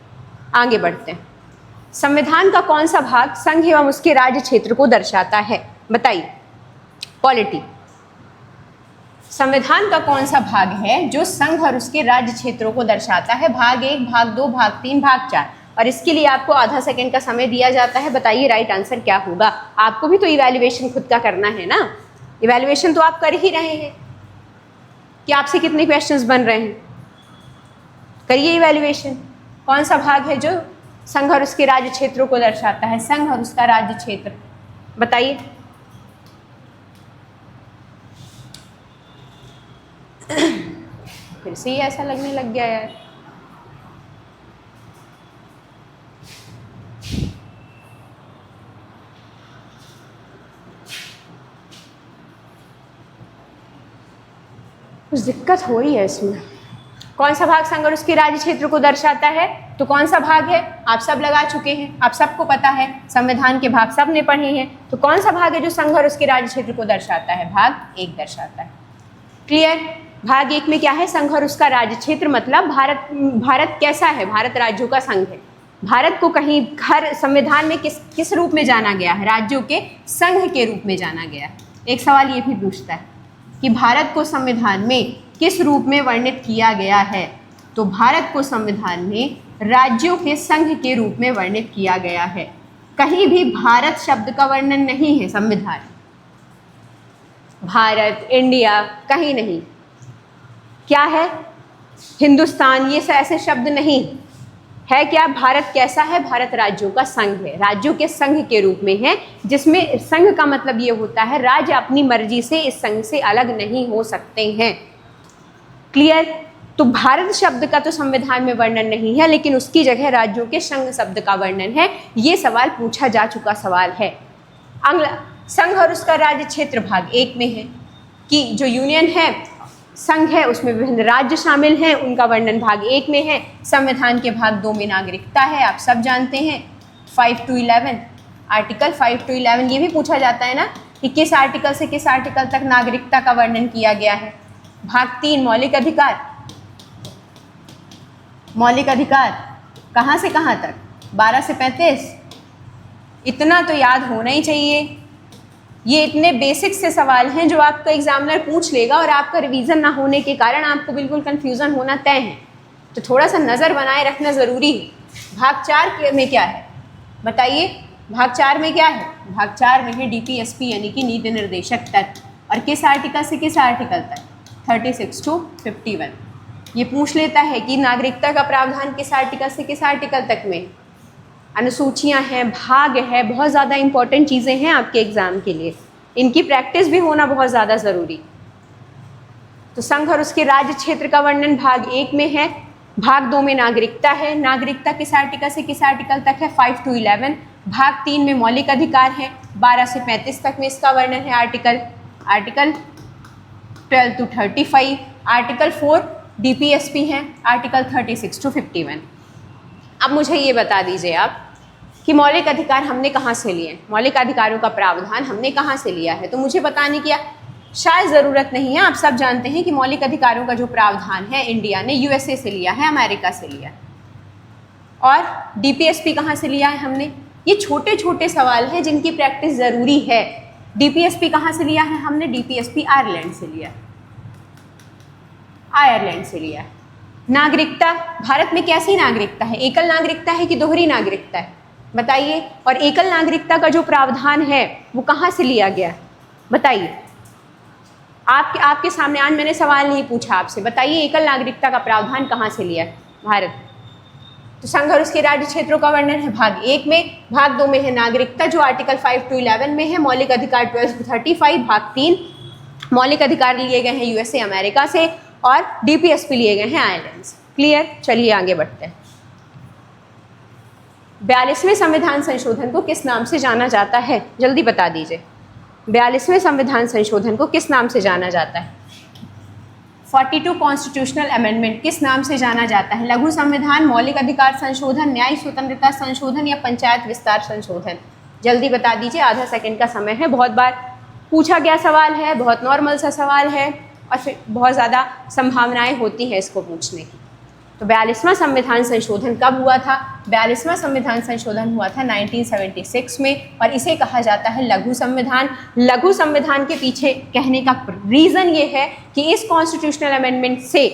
आगे बढ़ते हैं। संविधान का कौन सा भाग संघ एवं उसके राज्य क्षेत्र को दर्शाता है? बताइए। पॉलिटी। संविधान का कौन सा भाग है जो संघ और उसके राज्य क्षेत्रों को दर्शाता है? भाग 1, भाग 2, भाग 3, भाग 4। और इसके लिए आपको आधा सेकंड का समय दिया जाता है। बताइए राइट आंसर क्या होगा? आपको भी तो इवैल्यूएशन खुद का करना है ना। इवैल्यूएशन तो आप कर ही रहे हैं कि आपसे कितने क्वेश्चंस बन रहे हैं। करिए इवैल्यूएशन। कौन सा भाग है जो संघ और उसके राज्य क्षेत्रों को दर्शाता है? संघ और उसका राज्य क्षेत्र, बताइए। फिर से ही ऐसा लगने लग गया यार। कुछ दिक्कत हो रही है इसमें। कौन सा भाग संघ और उसके राज्य क्षेत्र को दर्शाता है? तो कौन सा भाग है? आप सब लगा चुके हैं, आप सबको पता है, संविधान के भाग सब ने पढ़े हैं। तो कौन सा भाग है जो संघ और उसके राज्य क्षेत्र को दर्शाता है? भाग 1 दर्शाता है। क्लियर? भाग 1 में क्या है? संघ और उसका राज्य क्षेत्र, मतलब भारत कैसा है? भारत राज्यों का संघ है। भारत को कहीं हर संविधान में किस रूप में जाना गया है? राज्यों के संघ के रूप में जाना गया है। एक सवाल ये भी पूछता है कि भारत को संविधान में किस रूप में वर्णित किया गया है? तो भारत को संविधान में राज्यों के संघ के रूप में वर्णित किया गया है। कहीं भी भारत शब्द का वर्णन नहीं है संविधान, भारत, इंडिया, कहीं नहीं। क्या है? हिंदुस्तान, ये ऐसे शब्द नहीं है। क्या भारत कैसा है? भारत राज्यों का संघ है, राज्यों के संघ के रूप में है, जिसमें संघ का मतलब ये होता है राज्य अपनी मर्जी से इस संघ से अलग नहीं हो सकते हैं। क्लियर? तो भारत शब्द का तो संविधान में वर्णन नहीं है, लेकिन उसकी जगह राज्यों के संघ शब्द का वर्णन है। ये सवाल पूछा जा चुका सवाल है। अगला, संघ और उसका राज्य क्षेत्र भाग 1 में है कि जो यूनियन है, संघ है, उसमें विभिन्न राज्य शामिल हैं, उनका वर्णन भाग 1 में है। संविधान के भाग 2 में नागरिकता है, आप सब जानते हैं, 5 to 11, आर्टिकल 5 to 11। ये भी पूछा जाता है ना कि किस आर्टिकल से किस आर्टिकल तक नागरिकता का वर्णन किया गया है। भाग 3 मौलिक अधिकार, मौलिक अधिकार कहाँ से कहाँ तक? 12 से 35। इतना तो याद होना ही चाहिए। ये इतने बेसिक से सवाल हैं जो आपका एग्जामिनर पूछ लेगा और आपका रिवीजन ना होने के कारण आपको बिल्कुल कंफ्यूजन होना तय है। तो थोड़ा सा नज़र बनाए रखना ज़रूरी है। भाग 4 में क्या है बताइए? भाग 4 में क्या है? भाग 4 में है DPSP यानी कि नीति निर्देशक तत्व। और किस आर्टिकल से किस आर्टिकल तक? 36 to 51। ये पूछ लेता है कि नागरिकता का प्रावधान किस आर्टिकल से किस आर्टिकल तक में? अनुसूचियां हैं, भाग है, बहुत ज़्यादा इंपॉर्टेंट चीज़ें हैं आपके एग्ज़ाम के लिए। इनकी प्रैक्टिस भी होना बहुत ज़्यादा ज़रूरी। तो संघ और उसके राज्य क्षेत्र का वर्णन भाग 1 में है। भाग 2 में नागरिकता है। नागरिकता किस आर्टिकल से किस आर्टिकल तक है? 5 to 11। भाग 3 में मौलिक अधिकार है, 12 से 35 तक में इसका वर्णन है। Article 12 to 35। आर्टिकल 4 DPSP है, आर्टिकल 36 to 51। अब मुझे ये बता दीजिए आप कि मौलिक अधिकार हमने कहाँ से लिए? मौलिक अधिकारों का प्रावधान हमने कहाँ से लिया है? तो मुझे बताने की शायद ज़रूरत नहीं है। आप सब जानते हैं कि मौलिक अधिकारों का जो प्रावधान है इंडिया ने USA से लिया है, अमेरिका से लिया है। और DPSP कहाँ से लिया है हमने? ये छोटे छोटे सवाल हैं जिनकी प्रैक्टिस ज़रूरी है। DPSP कहाँ से लिया है हमने? DPSP आयरलैंड से लिया, आयरलैंड से लिया। नागरिकता, भारत में कैसी नागरिकता है? एकल नागरिकता है कि दोहरी नागरिकता है? बताइए। और एकल नागरिकता का जो प्रावधान है वो कहाँ से लिया गया? बताइए। आपके सामने आज मैंने सवाल नहीं पूछा आपसे, बताइए एकल नागरिकता का प्रावधान कहाँ से लिया है भारत? तो संघ और उसके राज्य क्षेत्रों का वर्णन है भाग 1 में। भाग 2 में है नागरिकता जो आर्टिकल 5 to 11 में है। मौलिक अधिकार 12 to 35। भाग 3 मौलिक अधिकार लिए गए हैं USA अमेरिका से और DPSP लिए गए हैं आयरलैंड से। क्लियर? चलिए आगे बढ़ते हैं। 42वें संविधान संशोधन को किस नाम से जाना जाता है? जल्दी बता दीजिए। 42वें संविधान संशोधन को किस नाम से जाना जाता है? 42 कॉन्स्टिट्यूशनल अमेंडमेंट किस नाम से जाना जाता है? लघु संविधान, मौलिक अधिकार संशोधन, न्यायिक स्वतंत्रता संशोधन या पंचायत विस्तार संशोधन? जल्दी बता दीजिए, आधा सेकंड का समय है। बहुत बार पूछा गया सवाल है, बहुत नॉर्मल सा सवाल है और फिर बहुत ज़्यादा संभावनाएं होती हैं इसको पूछने की। तो 42वां संविधान संशोधन कब हुआ था? 42वां संविधान संशोधन हुआ था 1976 में और इसे कहा जाता है लघु संविधान। लघु संविधान के पीछे कहने का रीज़न ये है कि इस कॉन्स्टिट्यूशनल अमेंडमेंट से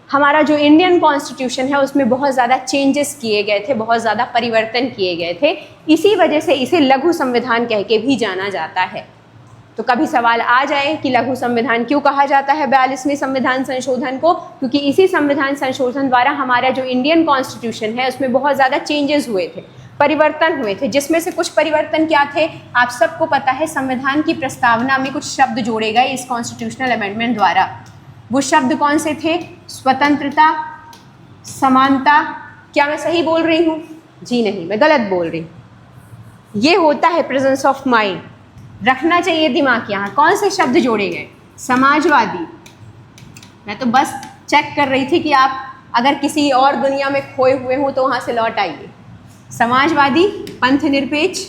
हमारा जो इंडियन कॉन्स्टिट्यूशन है उसमें बहुत ज़्यादा चेंजेस किए गए थे, बहुत ज़्यादा परिवर्तन किए गए थे। इसी वजह से इसे लघु संविधान कह के भी जाना जाता है। तो कभी सवाल आ जाए कि लघु संविधान क्यों कहा जाता है 42वें संविधान संशोधन को? क्योंकि इसी संविधान संशोधन द्वारा हमारा जो इंडियन कॉन्स्टिट्यूशन है उसमें बहुत ज़्यादा चेंजेस हुए थे, परिवर्तन हुए थे, जिसमें से कुछ परिवर्तन क्या थे आप सबको पता है। संविधान की प्रस्तावना में कुछ शब्द जोड़े गए इस कॉन्स्टिट्यूशनल अमेंडमेंट द्वारा। वो शब्द कौन से थे? स्वतंत्रता, समानता। क्या मैं सही बोल रही हूँ? जी नहीं, मैं गलत बोल रही हूँ। ये होता है प्रेजेंस ऑफ माइंड, रखना चाहिए दिमाग यहाँ। कौन से शब्द जोड़े गए? समाजवादी। मैं तो बस चेक कर रही थी कि आप अगर किसी और दुनिया में खोए हुए हों तो वहाँ से लौट आइए। समाजवादी, पंथ निरपेक्ष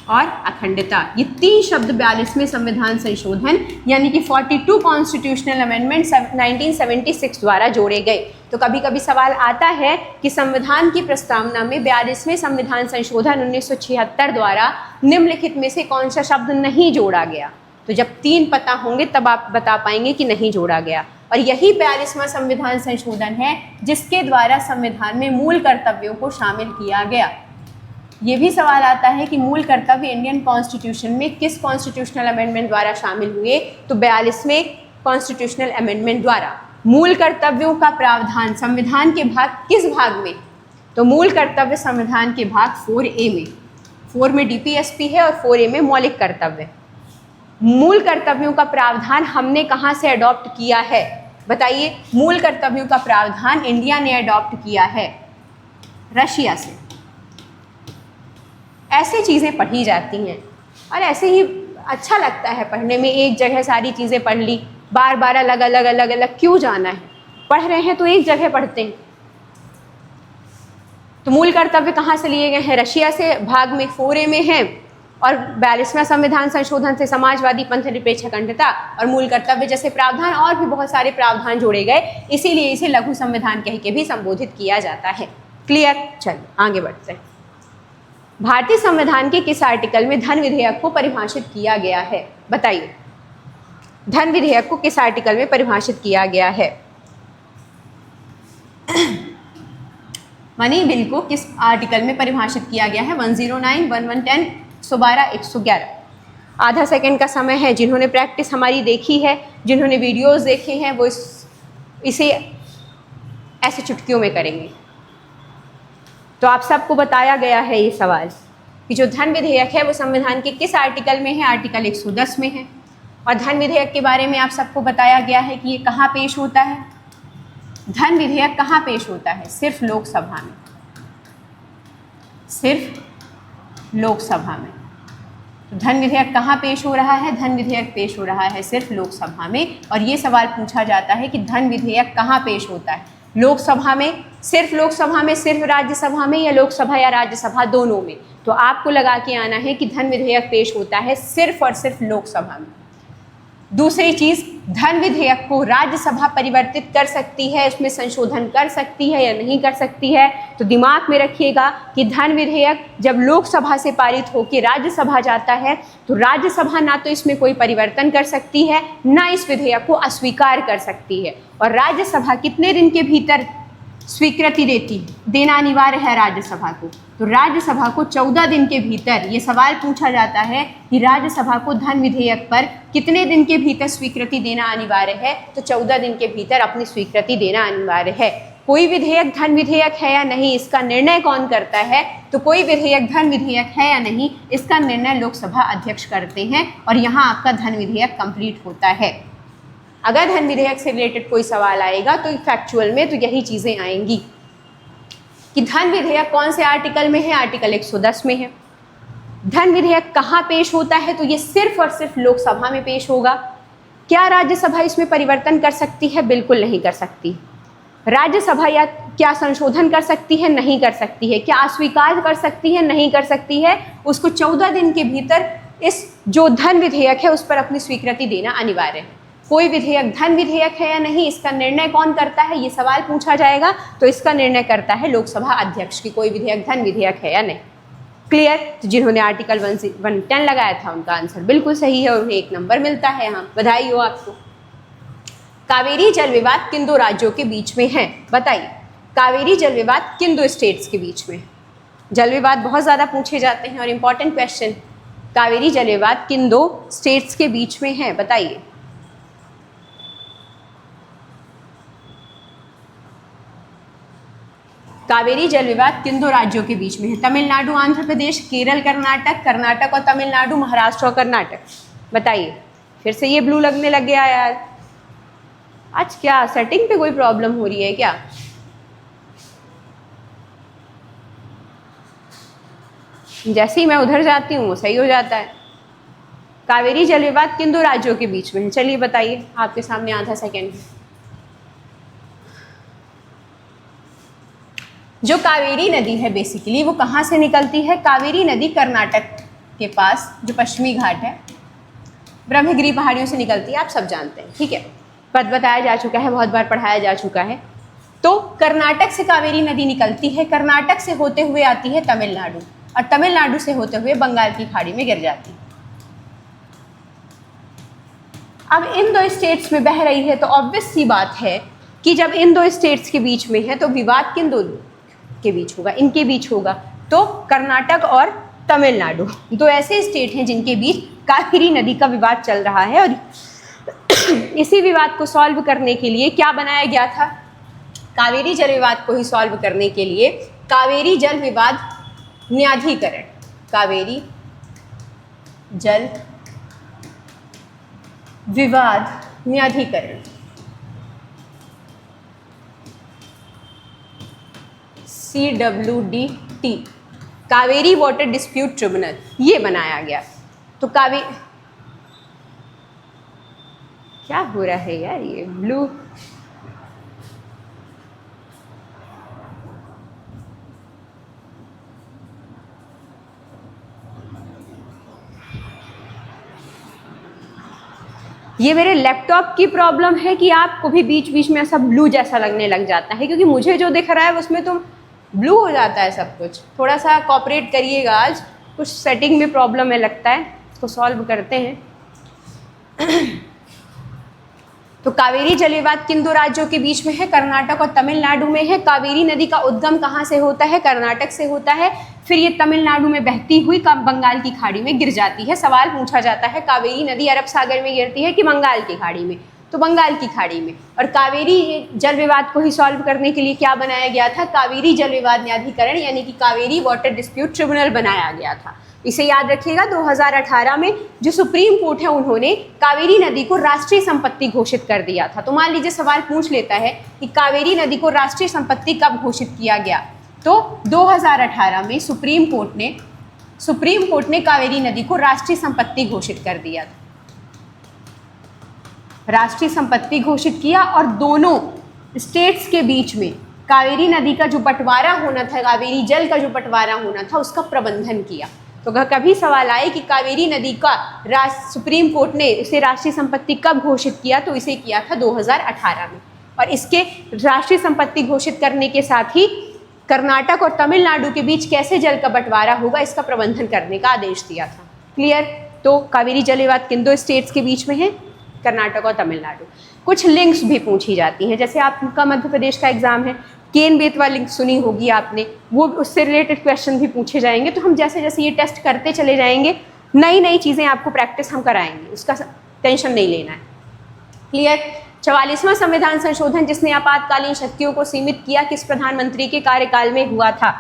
और अखंडता, ये 3 शब्द 42वें संविधान संशोधन यानी कि 42 कॉन्स्टिट्यूशनल अमेंडमेंट 1976 द्वारा जोड़े गए। तो कभी कभी सवाल आता है कि संविधान की प्रस्तावना में 42वें संविधान संशोधन 1976 द्वारा निम्नलिखित में से कौन सा शब्द नहीं जोड़ा गया। तो जब 3 पता होंगे तब आप बता पाएंगे कि नहीं जोड़ा गया। और यही 42वां संविधान संशोधन है जिसके द्वारा संविधान में मूल कर्तव्यों को शामिल किया गया। ये भी सवाल आता है कि मूल कर्तव्य इंडियन कॉन्स्टिट्यूशन में किस कॉन्स्टिट्यूशनल अमेंडमेंट द्वारा शामिल हुए। तो 42वें कॉन्स्टिट्यूशनल अमेंडमेंट द्वारा। मूल कर्तव्यों का प्रावधान संविधान के भाग किस भाग में। तो मूल कर्तव्य संविधान के भाग 4A में। 4 में DPSP है और 4A में मौलिक कर्तव्य। मूल कर्तव्यों का प्रावधान हमने कहाँ से अडॉप्ट किया है बताइए। मूल कर्तव्यों का प्रावधान इंडिया ने अडॉप्ट किया है रशिया से। ऐसे चीज़ें पढ़ी जाती हैं और ऐसे ही अच्छा लगता है पढ़ने में। एक जगह सारी चीज़ें पढ़ ली, बार बार अलग अलग क्यों जाना है। पढ़ रहे हैं तो एक जगह पढ़ते हैं। तो मूल कर्तव्य कहाँ से लिए गए हैं, रशिया से, भाग में 4A में है। और 42वां संविधान संशोधन से समाजवादी, पंथ निरपेक्ष, अखंडता और मूल कर्तव्य जैसे प्रावधान और भी बहुत सारे प्रावधान जोड़े गए। इसीलिए इसे लघु संविधान कह के भी संबोधित किया जाता है। क्लियर। चलिए आगे बढ़ते हैं। भारतीय संविधान के किस आर्टिकल में धन विधेयक को परिभाषित किया गया है बताइए। धन विधेयक को किस आर्टिकल में परिभाषित किया गया है। मनी बिल को किस आर्टिकल में परिभाषित किया गया है। 109, 1110, 112, 111। आधा सेकंड का समय है। जिन्होंने प्रैक्टिस हमारी देखी है, जिन्होंने वीडियोस देखे हैं, वो इसे ऐसे चुटकियों में करेंगे। तो आप सबको बताया गया है ये सवाल कि जो धन विधेयक है वो संविधान के किस आर्टिकल में है। आर्टिकल 110 में है। और धन विधेयक के बारे में आप सबको बताया गया है कि ये कहाँ पेश होता है। धन विधेयक कहाँ पेश होता है, सिर्फ लोकसभा में। सिर्फ लोकसभा में। तो धन विधेयक कहाँ पेश हो रहा है, धन विधेयक पेश हो रहा है सिर्फ लोकसभा में। और ये सवाल पूछा जाता है कि धन विधेयक कहाँ पेश होता है, लोकसभा में, सिर्फ लोकसभा में, सिर्फ राज्यसभा में, या लोकसभा या राज्यसभा दोनों में। तो आपको लगा के आना है कि धन विधेयक पेश होता है सिर्फ और सिर्फ लोकसभा में। दूसरी चीज, धन विधेयक को राज्यसभा परिवर्तित कर सकती है, उसमें संशोधन कर सकती है या नहीं कर सकती है। तो दिमाग में रखिएगा कि धन विधेयक जब लोकसभा से पारित होकर राज्यसभा जाता है तो राज्यसभा ना तो इसमें कोई परिवर्तन कर सकती है, ना इस विधेयक को अस्वीकार कर सकती है। और राज्यसभा कितने दिन के भीतर स्वीकृति देना अनिवार्य है राज्यसभा को। तो राज्यसभा को 14 दिन के भीतर, ये सवाल पूछा जाता है कि राज्यसभा को धन विधेयक पर कितने दिन के भीतर स्वीकृति देना अनिवार्य है। तो 14 दिन के भीतर अपनी स्वीकृति देना अनिवार्य है। कोई विधेयक धन विधेयक है या नहीं, इसका निर्णय कौन करता है। तो कोई विधेयक धन विधेयक है या नहीं, इसका निर्णय लोकसभा अध्यक्ष करते हैं। और यहाँ आपका धन विधेयक कंप्लीट होता है। अगर धन विधेयक से रिलेटेड कोई सवाल आएगा तो फैक्चुअल में तो यही चीज़ें आएंगी कि धन विधेयक कौन से आर्टिकल में है, आर्टिकल 110 में है। धन विधेयक कहाँ पेश होता है, तो ये सिर्फ और सिर्फ लोकसभा में पेश होगा। क्या राज्यसभा इसमें परिवर्तन कर सकती है, बिल्कुल नहीं कर सकती। राज्यसभा या क्या संशोधन कर सकती है, नहीं कर सकती है। क्या अस्वीकार कर सकती है, नहीं कर सकती है। उसको 14 दिन के भीतर इस जो धन विधेयक है उस पर अपनी स्वीकृति देना अनिवार्य है। कोई विधेयक धन विधेयक है या नहीं, इसका निर्णय कौन करता है, ये सवाल पूछा जाएगा। तो इसका निर्णय करता है लोकसभा अध्यक्ष की कोई विधेयक धन विधेयक है या नहीं। क्लियर। तो जिन्होंने आर्टिकल 110 लगाया था उनका आंसर बिल्कुल सही है और उन्हें 1 नंबर मिलता है। यहाँ बधाई हो आपको। कावेरी जल विवाद किन 2 राज्यों के बीच में है बताइए। कावेरी जल विवाद किन 2 स्टेट्स के बीच में। जल विवाद बहुत ज़्यादा पूछे जाते हैं और इम्पॉर्टेंट क्वेश्चन। कावेरी जल विवाद किन 2 स्टेट्स के बीच में है बताइए। कावेरी जल विवाद किन 2 राज्यों के बीच में है। तमिलनाडु, आंध्र प्रदेश, केरल, कर्नाटक, कर्नाटक और तमिलनाडु, महाराष्ट्र और कर्नाटक। बताइए। फिर से ये ब्लू लगने लग गया यार। आज क्या सेटिंग पे कोई प्रॉब्लम हो रही है क्या। जैसे ही मैं उधर जाती हूँ वो सही हो जाता है। कावेरी जल विवाद किन दो राज्यों के बीच में है? चलिए बताइए, आपके सामने आधा सेकेंड। जो कावेरी नदी है बेसिकली वो कहाँ से निकलती है? कावेरी नदी कर्नाटक के पास जो पश्चिमी घाट है, ब्रह्मगिरी पहाड़ियों से निकलती है, आप सब जानते हैं, ठीक है, पद बताया जा चुका है, बहुत बार पढ़ाया जा चुका है। तो कर्नाटक से कावेरी नदी निकलती है, कर्नाटक से होते हुए आती है तमिलनाडु, और तमिलनाडु से होते हुए बंगाल की खाड़ी में गिर जाती है। अब इन दो स्टेट्स में बह रही है तो ऑब्वियस सी बात है कि जब इन दो स्टेट्स के बीच में है तो विवाद किन दो के बीच होगा? इनके बीच होगा। तो कर्नाटक और तमिलनाडु दो ऐसे स्टेट हैं जिनके बीच कावेरी नदी का विवाद चल रहा है, और इसी विवाद को सॉल्व करने के लिए क्या बनाया गया था? कावेरी जल विवाद को ही सॉल्व करने के लिए कावेरी जल विवाद न्यायाधिकरण, कावेरी जल विवाद न्यायाधिकरण, CWDT, Kaveri water dispute tribunal, ये बनाया गया। तो क्या हो रहा है यार, ये ब्लू ये मेरे लैपटॉप की प्रॉब्लम है कि आपको भी बीच बीच में ऐसा ब्लू जैसा लगने लग जाता है, क्योंकि मुझे जो दिख रहा है उसमें तो ब्लू हो जाता है सब कुछ। थोड़ा सा कोऑपरेट करिएगा, आज कुछ सेटिंग में प्रॉब्लम है लगता है, इसको सॉल्व करते हैं। तो कावेरी जल विवाद किन दो राज्यों के बीच में है? कर्नाटक और तमिलनाडु में है। कावेरी नदी का उद्गम कहाँ से होता है? कर्नाटक से होता है, फिर ये तमिलनाडु में बहती हुई बंगाल की खाड़ी में गिर जाती है। सवाल पूछा जाता है कावेरी नदी अरब सागर में गिरती है कि बंगाल की खाड़ी में? तो बंगाल की खाड़ी में। और कावेरी जल विवाद को ही सॉल्व करने के लिए क्या बनाया गया था? कावेरी जल विवाद न्यायाधिकरण, यानी कि कावेरी वाटर डिस्प्यूट ट्रिब्यूनल बनाया गया था। इसे याद रखिएगा, 2018 में जो सुप्रीम कोर्ट है उन्होंने कावेरी नदी को राष्ट्रीय संपत्ति घोषित कर दिया था। तो मान लीजिए सवाल पूछ लेता है कि कावेरी नदी को राष्ट्रीय संपत्ति कब घोषित किया गया? तो 2018 में सुप्रीम कोर्ट ने कावेरी नदी को राष्ट्रीय संपत्ति घोषित कर दिया था, राष्ट्रीय संपत्ति घोषित किया। और दोनों स्टेट्स के बीच में कावेरी नदी का जो बंटवारा होना था, कावेरी जल का जो बंटवारा होना था, उसका प्रबंधन किया। तो अगर कभी सवाल आए कि कावेरी नदी का सुप्रीम कोर्ट ने इसे राष्ट्रीय संपत्ति कब घोषित किया, तो इसे किया था 2018 में। और इसके राष्ट्रीय संपत्ति घोषित करने के साथ ही कर्नाटक और तमिलनाडु के बीच कैसे जल का बंटवारा होगा इसका प्रबंधन करने का आदेश दिया था। क्लियर? तो कावेरी जल विवाद किन दो स्टेट्स के बीच में है? कर्नाटक और तमिलनाडु। कुछ लिंक्स भी पूछी जाती हैं, जैसे आपका मध्य प्रदेश का एग्जाम है, केन बेतवा लिंक सुनी होगी आपने, वो उससे रिलेटेड क्वेश्चन भी पूछे जाएंगे। तो हम जैसे जैसे ये टेस्ट करते चले जाएंगे, नई नई चीज़ें आपको प्रैक्टिस हम कराएंगे, उसका टेंशन नहीं लेना है। क्लियर? 44वां संविधान संशोधन जिसने आपातकालीन शक्तियों को सीमित किया, किस प्रधानमंत्री के कार्यकाल में हुआ था?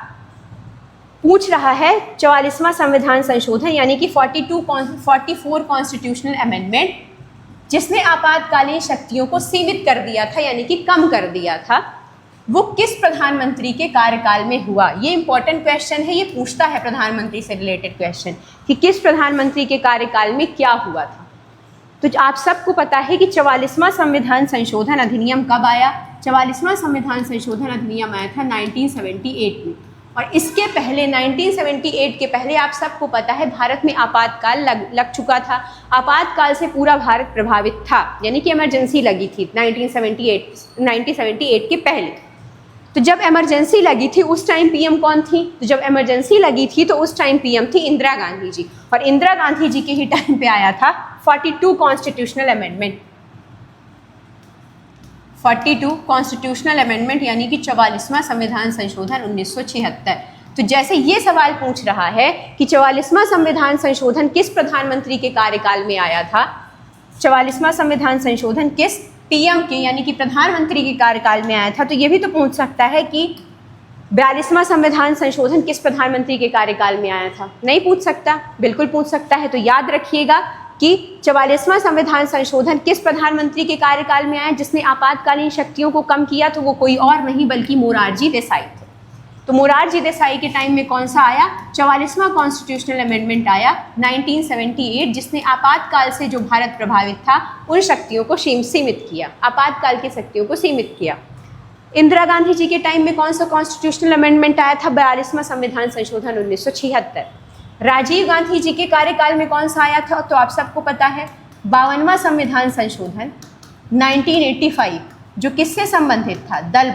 पूछ रहा है 44वां संविधान संशोधन यानी कि 44 कॉन्स्टिट्यूशनल अमेंडमेंट, जिसने आपातकालीन शक्तियों को सीमित कर दिया था यानी कि कम कर दिया था, वो किस प्रधानमंत्री के कार्यकाल में हुआ? ये इंपॉर्टेंट क्वेश्चन है, ये पूछता है प्रधानमंत्री से रिलेटेड क्वेश्चन कि किस प्रधानमंत्री के कार्यकाल में क्या हुआ था। तो आप सबको पता है कि 44वां संविधान संशोधन अधिनियम कब आया? 44वां संविधान संशोधन अधिनियम आया था 1978 में। और इसके पहले 1978 के पहले आप सबको पता है भारत में आपातकाल लग चुका था। आपातकाल से पूरा भारत प्रभावित था, यानी कि इमरजेंसी लगी थी 1978 के पहले। तो जब इमरजेंसी लगी थी उस टाइम पीएम कौन थी? तो जब इमरजेंसी लगी थी तो उस टाइम पीएम थी इंदिरा गांधी जी, और इंदिरा गांधी जी के ही टाइम पे आया था 42 कॉन्स्टिट्यूशनल अमेंडमेंट। 42 कॉन्स्टिट्यूशनल अमेंडमेंट यानी कि 44वां संविधान संशोधन 1976। तो जैसे ये सवाल पूछ रहा है कि 44वां संविधान संशोधन किस प्रधानमंत्री के कार्यकाल में आया था, 44वां संविधान संशोधन किस पीएम के यानी कि प्रधानमंत्री के कार्यकाल में आया था, तो ये भी तो पूछ सकता है कि 42वां संविधान संशोधन किस प्रधानमंत्री के कार्यकाल में आया था। नहीं पूछ सकता? बिल्कुल पूछ सकता है। तो याद रखिएगा कि 44वां संविधान संशोधन किस प्रधानमंत्री के कार्यकाल में आया जिसने आपातकालीन शक्तियों को कम किया, तो वो कोई और नहीं बल्कि मोरारजी देसाई थे। तो मोरारजी देसाई के टाइम में कौन सा आया? 44वां कॉन्स्टिट्यूशनल अमेंडमेंट आया 1978, जिसने आपातकाल से जो भारत प्रभावित था उन शक्तियों को सीमित किया, आपातकाल की शक्तियों को सीमित किया। इंदिरा गांधी जी के टाइम में कौन सा कॉन्स्टिट्यूशनल अमेंडमेंट आया था? 42वां संविधान संशोधन 1976। राजीव गांधी जी के कार्यकाल में कौन सा आया था? तो आप सबको पता है 52वां संविधान संशोधन 1985, जो किससे संबंधित था? दल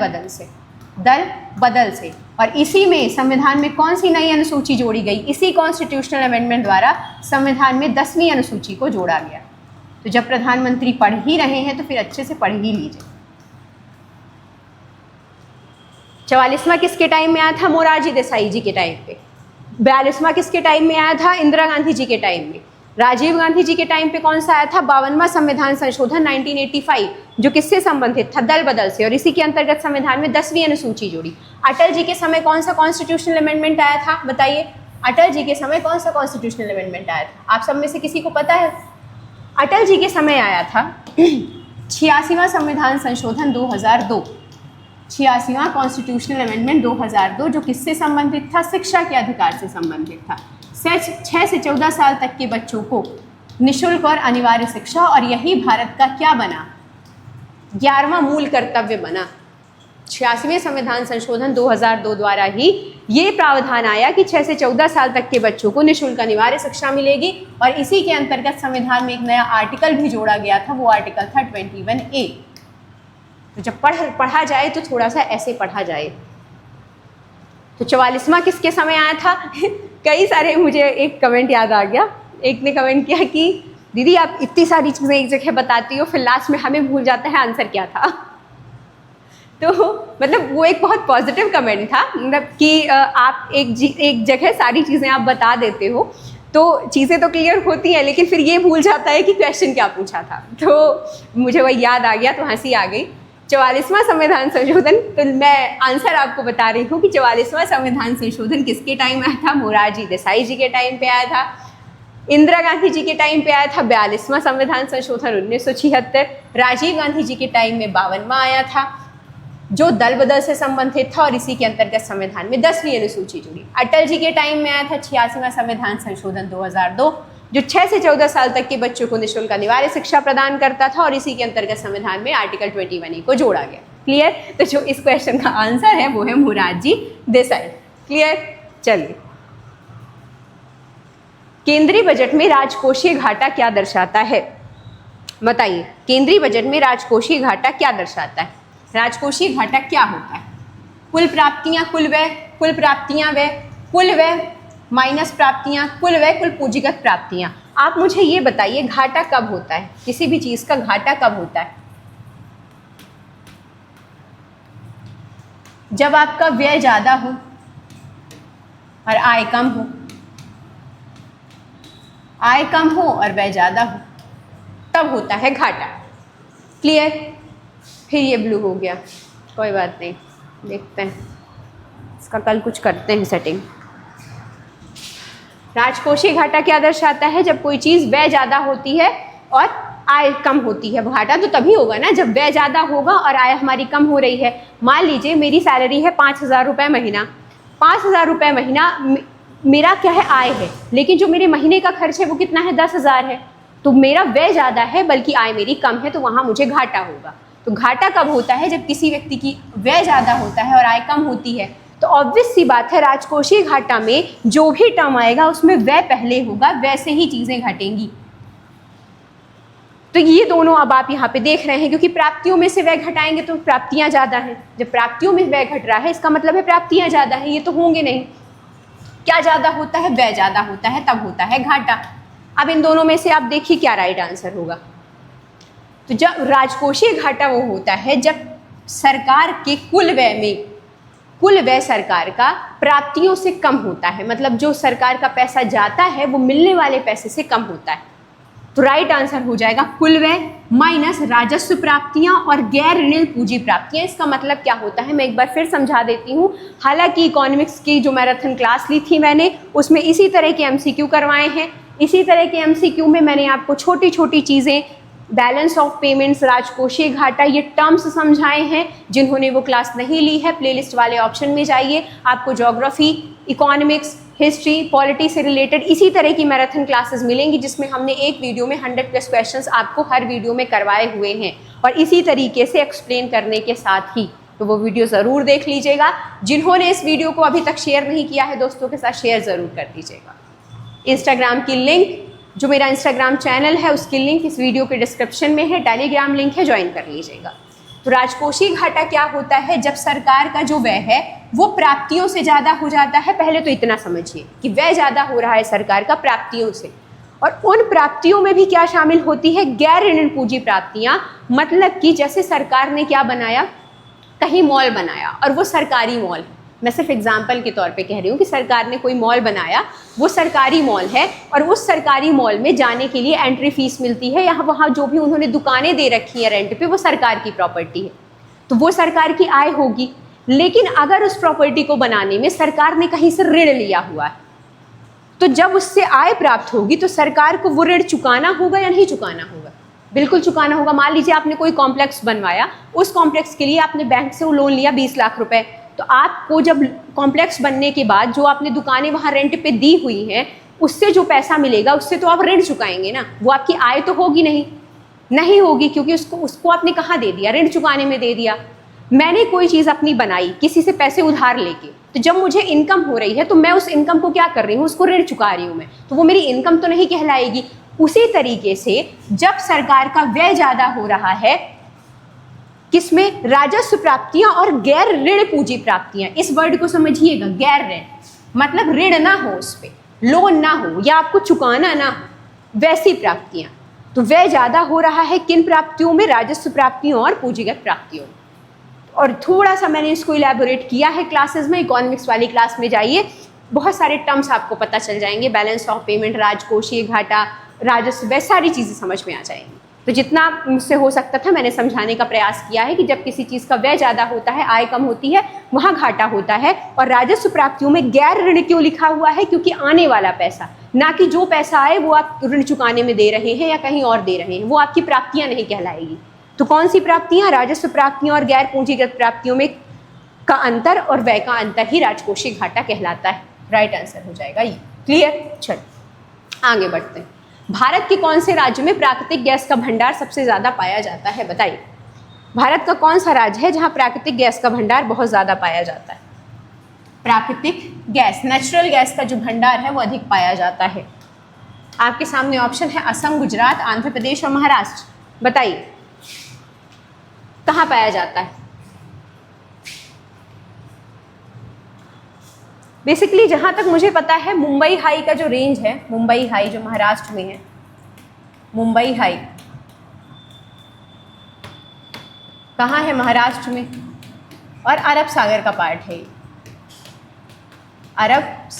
बदल से। और इसी में संविधान में कौन सी नई अनुसूची जोड़ी गई? इसी कॉन्स्टिट्यूशनल अमेंडमेंट द्वारा संविधान में 10वीं अनुसूची को जोड़ा गया। तो जब प्रधानमंत्री पढ़ ही रहे हैं तो फिर अच्छे से पढ़ ही लीजिए। 44वां किसके टाइम में आया था? मोरारजी देसाई जी के टाइम पे। 42वां किसके टाइम में आया था? इंदिरा गांधी जी के टाइम में। राजीव गांधी जी के टाइम पे कौन सा आया था? 52वां संविधान संशोधन 1985, जो किससे संबंधित था? दल बदल से। और इसी के अंतर्गत संविधान में 10वीं अनुसूची जोड़ी। अटल जी के समय कौन सा कॉन्स्टिट्यूशनल अमेंडमेंट आया था? बताइए, अटल जी के समय कौन सा कॉन्स्टिट्यूशनल अमेंडमेंट आया था? आप सब में से किसी को पता है? अटल जी के समय आया था 86वां संविधान संशोधन 2002, 86वां कॉन्स्टिट्यूशनल अमेंडमेंट 2002, जो किससे संबंधित था? शिक्षा के अधिकार से संबंधित था। 6 से 14 साल तक के बच्चों को निःशुल्क और अनिवार्य शिक्षा, और यही भारत का क्या बना? 11वां मूल कर्तव्य बना। 86वें संविधान संशोधन 2002 द्वारा ही ये प्रावधान आया कि 6 से 14 साल तक के बच्चों को निःशुल्क अनिवार्य शिक्षा मिलेगी, और इसी के अंतर्गत संविधान में एक नया आर्टिकल भी जोड़ा गया था, वो आर्टिकल था 21A। तो जब पढ़ा जाए तो थोड़ा सा ऐसे पढ़ा जाए। तो 44वां किसके समय आया था? कई सारे, मुझे एक कमेंट याद आ गया, एक ने कमेंट किया कि दीदी आप इतनी सारी चीज़ें एक जगह बताती हो, फिर लास्ट में हमें भूल जाता है आंसर क्या था। तो मतलब वो एक बहुत पॉजिटिव कमेंट था, मतलब कि आप एक जगह सारी चीज़ें आप बता देते हो तो चीज़ें तो क्लियर होती हैं, लेकिन फिर ये भूल जाता है कि क्वेश्चन क्या पूछा था। तो मुझे वही याद आ गया, तो हंसी आ गई। 44वां संविधान संशोधन, तो मैं आंसर आपको बता रही हूँ कि 44वां संविधान संशोधन किसके टाइम आया था? मोरारजी देसाई जी के टाइम पे आया था। इंदिरा गांधी जी के टाइम पे आया था 42वां संविधान संशोधन 1976। राजीव गांधी जी के टाइम में 52वां आया था, जो दल बदल से संबंधित था, और इसी के अंतर्गत संविधान में 10वीं अनुसूची जुड़ी। अटल जी के टाइम में आया था 86वां संविधान संशोधन 2002, जो 6 से 14 साल तक के बच्चों को निःशुल्क अनिवार्य शिक्षा प्रदान करता था, और इसी के अंतर्गत संविधान में आर्टिकल 21A को जोड़ा गया। क्लियर? तो जो इस क्वेश्चन का आंसर है वो है मोरारजी देसाई। क्लियर? चलिए, केंद्रीय बजट में राजकोषीय घाटा क्या दर्शाता है? बताइए, केंद्रीय बजट में राजकोषीय घाटा क्या दर्शाता है? राजकोषीय घाटा क्या होता है? कुल प्राप्तियां, कुल व्यय, कुल प्राप्तियां व्यय, कुल व्यय माइनस प्राप्तियां, कुल व्यय, कुल पूंजीगत प्राप्तियां। आप मुझे ये बताइए, घाटा कब होता है? किसी भी चीज का घाटा कब होता है? जब आपका व्यय ज्यादा हो और आय कम हो, आय कम हो और व्यय ज्यादा हो, तब होता है घाटा। क्लियर? फिर ये ब्लू हो गया, कोई बात नहीं, देखते हैं इसका कल कुछ करते हैं सेटिंग। राजकोषीय घाटा क्या दर्शाता है? जब कोई चीज़ व्यय ज़्यादा होती है और आय कम होती है। घाटा तो तभी होगा ना जब व्यय ज़्यादा होगा और आय हमारी कम हो रही है। मान लीजिए मेरी सैलरी है 5,000 रुपये महीना, 5,000 रुपये महीना मेरा क्या है? आय है, लेकिन जो मेरे महीने का खर्च है वो कितना है? 10,000 है। तो मेरा व्यय ज़्यादा है बल्कि आय मेरी कम है, तो वहाँ मुझे घाटा होगा। तो घाटा कब होता है? जब किसी व्यक्ति की व्यय ज़्यादा होता है और आय कम होती है। तो ऑब्वियस सी बात है, राजकोषीय घाटा में जो भी टर्म आएगा उसमें व्यय पहले होगा, वैसे ही चीज़ें घटेंगी। तो ये दोनों अब आप यहाँ पे देख रहे हैं, क्योंकि प्राप्तियों में से व्यय घटाएंगे तो प्राप्तियाँ ज़्यादा हैं। जब प्राप्तियों में व्यय घट रहा है इसका मतलब है प्राप्तियाँ ज़्यादा हैं, ये तो होंगे नहीं। क्या ज़्यादा होता है? व्यय ज़्यादा होता है, तब होता है घाटा। अब इन दोनों में से आप देखिए क्या राइट आंसर होगा। तो जब राजकोषीय घाटा वो होता है जब सरकार के कुल व्यय में, कुल व्यय सरकार का प्राप्तियों से कम होता है, मतलब जो सरकार का पैसा जाता है वो मिलने वाले पैसे से कम होता है। तो राइट आंसर हो जाएगा कुल व्यय माइनस राजस्व प्राप्तियां और गैर ऋणीय पूंजी प्राप्तियां। इसका मतलब क्या होता है मैं एक बार फिर समझा देती हूँ। हालांकि इकोनॉमिक्स की जो मैराथन क्लास ली थी मैंने, उसमें इसी तरह के MCQ करवाए हैं। इसी तरह के MCQ में मैंने आपको छोटी छोटी चीज़ें बैलेंस ऑफ पेमेंट्स, राजकोषीय घाटा, ये टर्म्स समझाए हैं। जिन्होंने वो क्लास नहीं ली है प्लेलिस्ट वाले ऑप्शन में जाइए, आपको ज्योग्राफी, इकोनॉमिक्स, हिस्ट्री, पॉलिटी से रिलेटेड इसी तरह की मैराथन क्लासेस मिलेंगी, जिसमें हमने एक वीडियो में 100+ क्वेश्चंस आपको हर वीडियो में करवाए हुए हैं और इसी तरीके से एक्सप्लेन करने के साथ ही। तो वो वीडियो ज़रूर देख लीजिएगा। जिन्होंने इस वीडियो को अभी तक शेयर नहीं किया है दोस्तों के साथ शेयर ज़रूर कर दीजिएगा। इंस्टाग्राम की लिंक, जो मेरा इंस्टाग्राम चैनल है उसकी लिंक इस वीडियो के डिस्क्रिप्शन में है, टेलीग्राम लिंक है, ज्वाइन कर लीजिएगा। तो राजकोषीय घाटा क्या होता है? जब सरकार का जो व्यय है वो प्राप्तियों से ज़्यादा हो जाता है। पहले तो इतना समझिए कि व्यय ज़्यादा हो रहा है सरकार का प्राप्तियों से, और उन प्राप्तियों में भी क्या शामिल होती है? गैर ऋण पूंजी प्राप्तियां। मतलब कि जैसे सरकार ने क्या बनाया, कहीं मॉल बनाया और वो सरकारी मॉल है, मैं सिर्फ एग्जाम्पल के तौर पे कह रही हूँ कि सरकार ने कोई मॉल बनाया, वो सरकारी मॉल है और उस सरकारी मॉल में जाने के लिए एंट्री फीस मिलती है, या वहाँ जो भी उन्होंने दुकानें दे रखी हैं रेंट पे वो सरकार की प्रॉपर्टी है, तो वो सरकार की आय होगी। लेकिन अगर उस प्रॉपर्टी को बनाने में सरकार ने कहीं से ऋण लिया हुआ है, तो जब उससे आय प्राप्त होगी तो सरकार को वो ऋण चुकाना होगा या नहीं चुकाना होगा? बिल्कुल चुकाना होगा। मान लीजिए आपने कोई कॉम्प्लेक्स बनवाया, उस कॉम्प्लेक्स के लिए आपने बैंक से वो लोन लिया 20 लाख रुपए, तो आपको जब कॉम्प्लेक्स बनने के बाद जो आपने दुकानें वहाँ रेंट पे दी हुई हैं उससे जो पैसा मिलेगा उससे तो आप ऋण चुकाएंगे ना, वो आपकी आय तो होगी नहीं होगी, क्योंकि उसको आपने कहाँ दे दिया? ऋण चुकाने में दे दिया। मैंने कोई चीज़ अपनी बनाई किसी से पैसे उधार लेके, तो जब मुझे इनकम हो रही है तो मैं उस इनकम को क्या कर रही हूँ? उसको ऋण चुका रही हूँ मैं, तो वो मेरी इनकम तो नहीं कहलाएगी। उसी तरीके से जब सरकार का व्यय ज़्यादा हो रहा है किसमें? राजस्व प्राप्तियां और गैर ऋण पूंजी प्राप्तियां। इस वर्ड को समझिएगा, गैर ऋण मतलब ऋण ना हो, उस पर लोन ना हो या आपको चुकाना ना हो, वैसी प्राप्तियां। तो व्यय ज़्यादा हो रहा है किन प्राप्तियों में? राजस्व प्राप्तियों और पूंजीगत प्राप्तियों में। और थोड़ा सा मैंने इसको इलेबोरेट किया है क्लासेस में, इकोनॉमिक्स वाली क्लास में जाइए, बहुत सारे टर्म्स आपको पता चल जाएंगे, बैलेंस ऑफ पेमेंट, राजकोषीय घाटा, राजस्व, वह सारी चीज़ें समझ में आ जाएंगी। तो जितना मुझसे हो सकता था मैंने समझाने का प्रयास किया है कि जब किसी चीज़ का व्यय ज़्यादा होता है, आय कम होती है, वहाँ घाटा होता है। और राजस्व प्राप्तियों में गैर ऋण क्यों लिखा हुआ है? क्योंकि आने वाला पैसा, ना कि जो पैसा आए वो आप ऋण चुकाने में दे रहे हैं या कहीं और दे रहे हैं, वो आपकी प्राप्तियाँ नहीं कहलाएगी। तो कौन सी प्राप्तियाँ? राजस्व प्राप्तियाँ और गैर पूंजीगत प्राप्तियों में का अंतर और व्यय का अंतर ही राजकोषीय घाटा कहलाता है। राइट आंसर हो जाएगा ये। क्लियर? चलो आगे बढ़ते हैं। भारत के कौन से राज्य में प्राकृतिक गैस का भंडार सबसे ज़्यादा पाया जाता है? बताइए, भारत का कौन सा राज्य है जहाँ प्राकृतिक गैस का भंडार बहुत ज़्यादा पाया जाता है? प्राकृतिक गैस, नेचुरल गैस का जो भंडार है वो अधिक पाया जाता है। आपके सामने ऑप्शन है असम, गुजरात, आंध्र प्रदेश और महाराष्ट्र। बताइए कहाँ पाया जाता है? बेसिकली जहाँ तक मुझे पता है मुंबई हाई का जो रेंज है, मुंबई हाई जो महाराष्ट्र में है, मुंबई हाई कहाँ है? महाराष्ट्र में, और अरब सागर का पार्ट है ये, अरब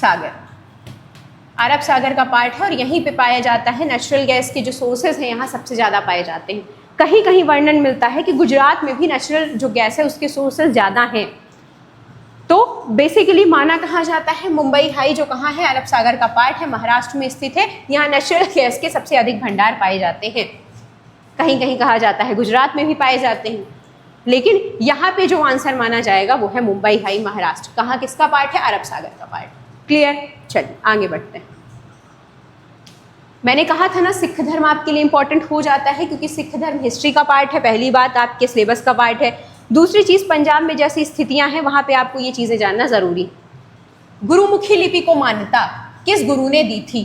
सागर का पार्ट है और यहीं पे पाया जाता है। नेचुरल गैस के जो सोर्सेज हैं यहाँ सबसे ज़्यादा पाए जाते हैं। कहीं कहीं वर्णन मिलता है कि गुजरात में भी नेचुरल जो गैस है उसके सोर्सेज ज़्यादा हैं। तो बेसिकली माना कहाँ जाता है? मुंबई हाई जो कहाँ है? अरब सागर का पार्ट है, महाराष्ट्र में स्थित है। यहाँ नेचुरल गैस के सबसे अधिक भंडार पाए जाते हैं। कहीं कहीं कहा जाता है गुजरात में भी पाए जाते हैं, लेकिन यहाँ पे जो आंसर माना जाएगा वो है मुंबई हाई, महाराष्ट्र। कहाँ किसका पार्ट है? अरब सागर का पार्ट। क्लियर? चलिए आगे बढ़ते हैं। मैंने कहा था ना सिख धर्म आपके लिए इंपॉर्टेंट हो जाता है क्योंकि सिख धर्म हिस्ट्री का पार्ट है, पहली बात आपके सिलेबस का पार्ट है। दूसरी चीज़, पंजाब में जैसी स्थितियां हैं वहाँ पे आपको ये चीज़ें जानना ज़रूरी। गुरुमुखी लिपि को मान्यता किस गुरु ने दी थी?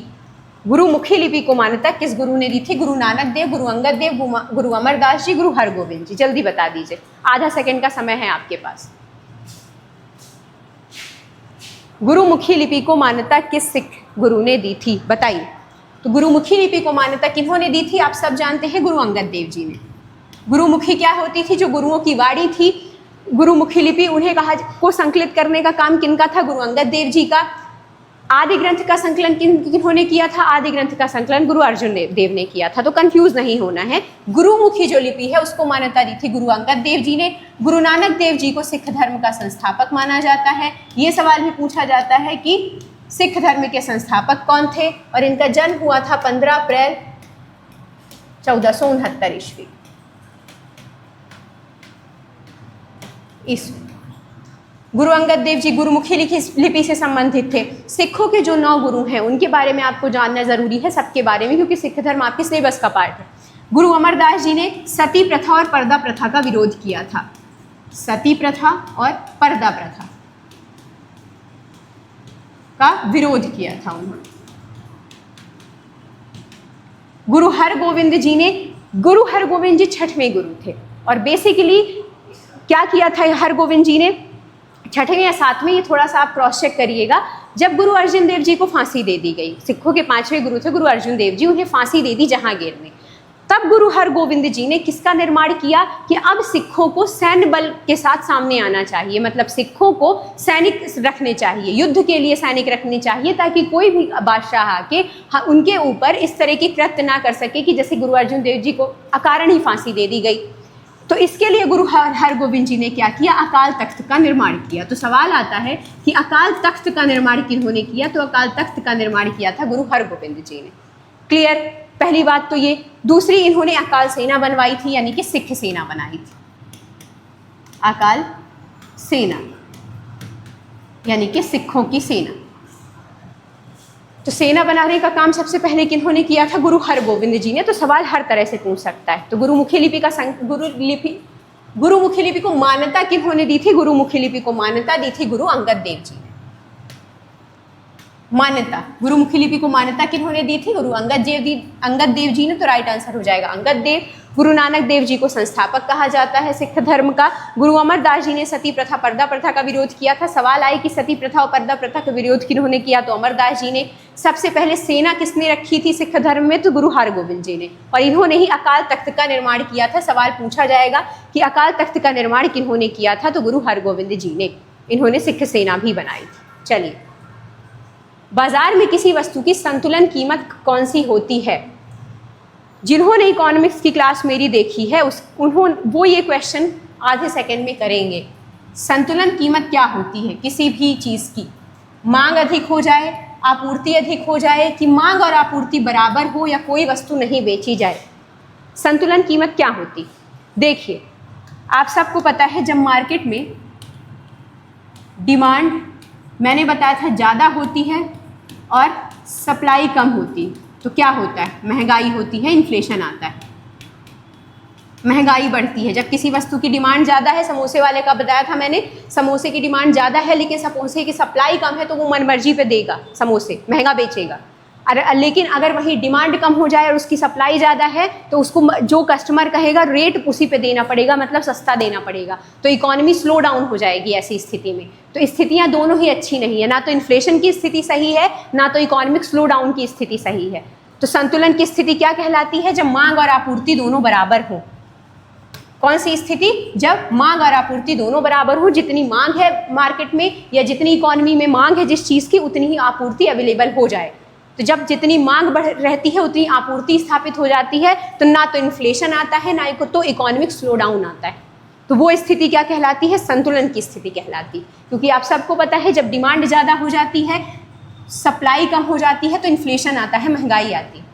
गुरुमुखी लिपि को मान्यता किस गुरु ने दी थी? गुरु नानक देव, गुरु अंगद देव, गुरु अमरदास जी, गुरु हरगोविंद जी। जल्दी बता दीजिए, आधा सेकंड का समय है आपके पास। गुरुमुखी लिपि को मान्यता किस सिख गुरु ने दी थी? बताइए। तो गुरुमुखी लिपि को मान्यता किन्होंने दी थी? आप सब जानते हैं, गुरु अंगद देव जी ने। गुरुमुखी क्या होती थी? जो गुरुओं की वाणी थी। गुरुमुखी लिपि उन्हें कहा को संकलित करने का काम किनका था? गुरु अंगद देव जी का। आदि ग्रंथ का संकलन किन्होंने किया था? आदि ग्रंथ का संकलन गुरु अर्जुन देव ने किया था। तो कंफ्यूज नहीं होना है। गुरुमुखी जो लिपि है उसको मान्यता दी थी गुरु अंगद देव जी ने। गुरु नानक देव जी को सिख धर्म का संस्थापक माना जाता है। ये सवाल भी पूछा जाता है कि सिख धर्म के संस्थापक कौन थे, और इनका जन्म हुआ था 15 अप्रैल 1469 ईस्वी। गुरु अंगद देव जी गुरुमुखी लिपि से संबंधित थे। सिखों के जो 9 गुरु हैं उनके बारे में आपको जानना जरूरी है, सबके बारे में, क्योंकि सिख धर्म आपके सिलेबस का पार्ट है। गुरु अमरदास जी ने सती प्रथा और पर्दा प्रथा का विरोध किया था। सती प्रथा और पर्दा प्रथा का विरोध किया था उन्होंने। गुरु हरगोविंद जी 6वें गुरु थे, और बेसिकली क्या किया था हरगोविंद जी ने, 6वें या 7वें, ये थोड़ा सा आप क्रॉस चेक करिएगा। जब गुरु अर्जुन देव जी को फांसी दे दी गई, सिखों के 5वें गुरु थे गुरु अर्जुन देव जी, उन्हें फांसी दे दी जहांगीर में, तब गुरु हरगोविंद जी ने किसका निर्माण किया कि अब सिखों को सैन्य बल के साथ सामने आना चाहिए, मतलब सिखों को सैनिक रखने चाहिए, युद्ध के लिए सैनिक रखने चाहिए, ताकि कोई भी बादशाह आके उनके ऊपर इस तरह की कृत्य ना कर सके कि जैसे गुरु अर्जुन देव जी को अकारण ही फांसी दे दी गई। तो इसके लिए गुरु हरगोविंद जी ने क्या किया, अकाल तख्त का निर्माण किया। तो सवाल आता है कि अकाल तख्त का निर्माण किन्होंने किया, तो अकाल तख्त का निर्माण किया था गुरु हरगोविंद जी ने। क्लियर, पहली बात तो ये। दूसरी, इन्होंने अकाल सेना बनवाई थी, यानी कि सिख सेना बनाई थी। अकाल सेना यानी कि सिखों की सेना। तो सेना बनाने का काम सबसे पहले किन्होंने किया था, गुरु हरगोविंद जी ने। तो सवाल हर तरह से पूछ सकता है। तो गुरुमुखी लिपि को मान्यता किन्होंने दी थी, गुरुमुखी लिपि को मान्यता दी थी गुरु अंगद देव जी ने। मान्यता, गुरुमुखी लिपि को मान्यता किन्होंने दी थी, गुरु अंगद देव जी ने। तो राइट आंसर हो जाएगा अंगद देव। गुरु नानक देव जी को संस्थापक कहा जाता है सिख धर्म का। गुरु अमरदास जी ने सती प्रथा पर्दा प्रथा का विरोध किया था। सवाल आए कि सती प्रथा और पर्दा प्रथा का विरोध किन्होंने किया, तो अमरदास जी ने। सबसे पहले सेना किसने रखी थी सिख धर्म में, तो गुरु हरगोविंद जी ने। और इन्होंने ही अकाल तख्त का निर्माण किया था। सवाल पूछा जाएगा कि अकाल तख्त का निर्माण किन्होंने किया था, तो गुरु हरगोविंद जी ने। इन्होंने सिख सेना भी बनाई थी। चलिए, बाजार में किसी वस्तु की संतुलन कीमत कौन सी होती है? जिन्होंने इकोनॉमिक्स की क्लास मेरी देखी है वो ये क्वेश्चन आधे सेकंड में करेंगे। संतुलन कीमत क्या होती है किसी भी चीज़ की? मांग अधिक हो जाए, आपूर्ति अधिक हो जाए, कि मांग और आपूर्ति बराबर हो, या कोई वस्तु नहीं बेची जाए। संतुलन कीमत क्या होती? देखिए, आप सबको पता है जब मार्केट में डिमांड मैंने बताया था ज़्यादा होती है और सप्लाई कम होती, तो क्या होता है? महंगाई होती है, इन्फ्लेशन आता है, महंगाई बढ़ती है। जब किसी वस्तु की डिमांड ज़्यादा है, समोसे वाले का बताया था मैंने, समोसे की डिमांड ज़्यादा है लेकिन समोसे की सप्लाई कम है, तो वो मनमर्जी पे देगा समोसे, महंगा बेचेगा। लेकिन अगर वही डिमांड कम हो जाए और उसकी सप्लाई ज़्यादा है, तो उसको जो कस्टमर कहेगा रेट उसी पे देना पड़ेगा, मतलब सस्ता देना पड़ेगा। तो इकोनॉमी स्लो डाउन हो जाएगी ऐसी स्थिति में। तो स्थितियाँ दोनों ही अच्छी नहीं है, ना तो इन्फ्लेशन की स्थिति सही है, ना तो इकोनॉमिक स्लो डाउन की स्थिति सही है। तो संतुलन की स्थिति क्या कहलाती है? जब मांग और आपूर्ति दोनों बराबर हो। कौन सी स्थिति? जब मांग और आपूर्ति दोनों बराबर हो। जितनी मांग है मार्केट में या जितनी इकोनॉमी में मांग है जिस चीज़ की, उतनी ही आपूर्ति अवेलेबल हो जाए। तो जब जितनी मांग बढ़ रहती है उतनी आपूर्ति स्थापित हो जाती है, तो ना तो इन्फ्लेशन आता है, ना तो इकोनॉमिक स्लो डाउन आता है। तो वो स्थिति क्या कहलाती है? संतुलन की स्थिति कहलाती है। क्योंकि आप सबको पता है जब डिमांड ज़्यादा हो जाती है, सप्लाई कम हो जाती है, तो इन्फ्लेशन आता है, महंगाई आती है।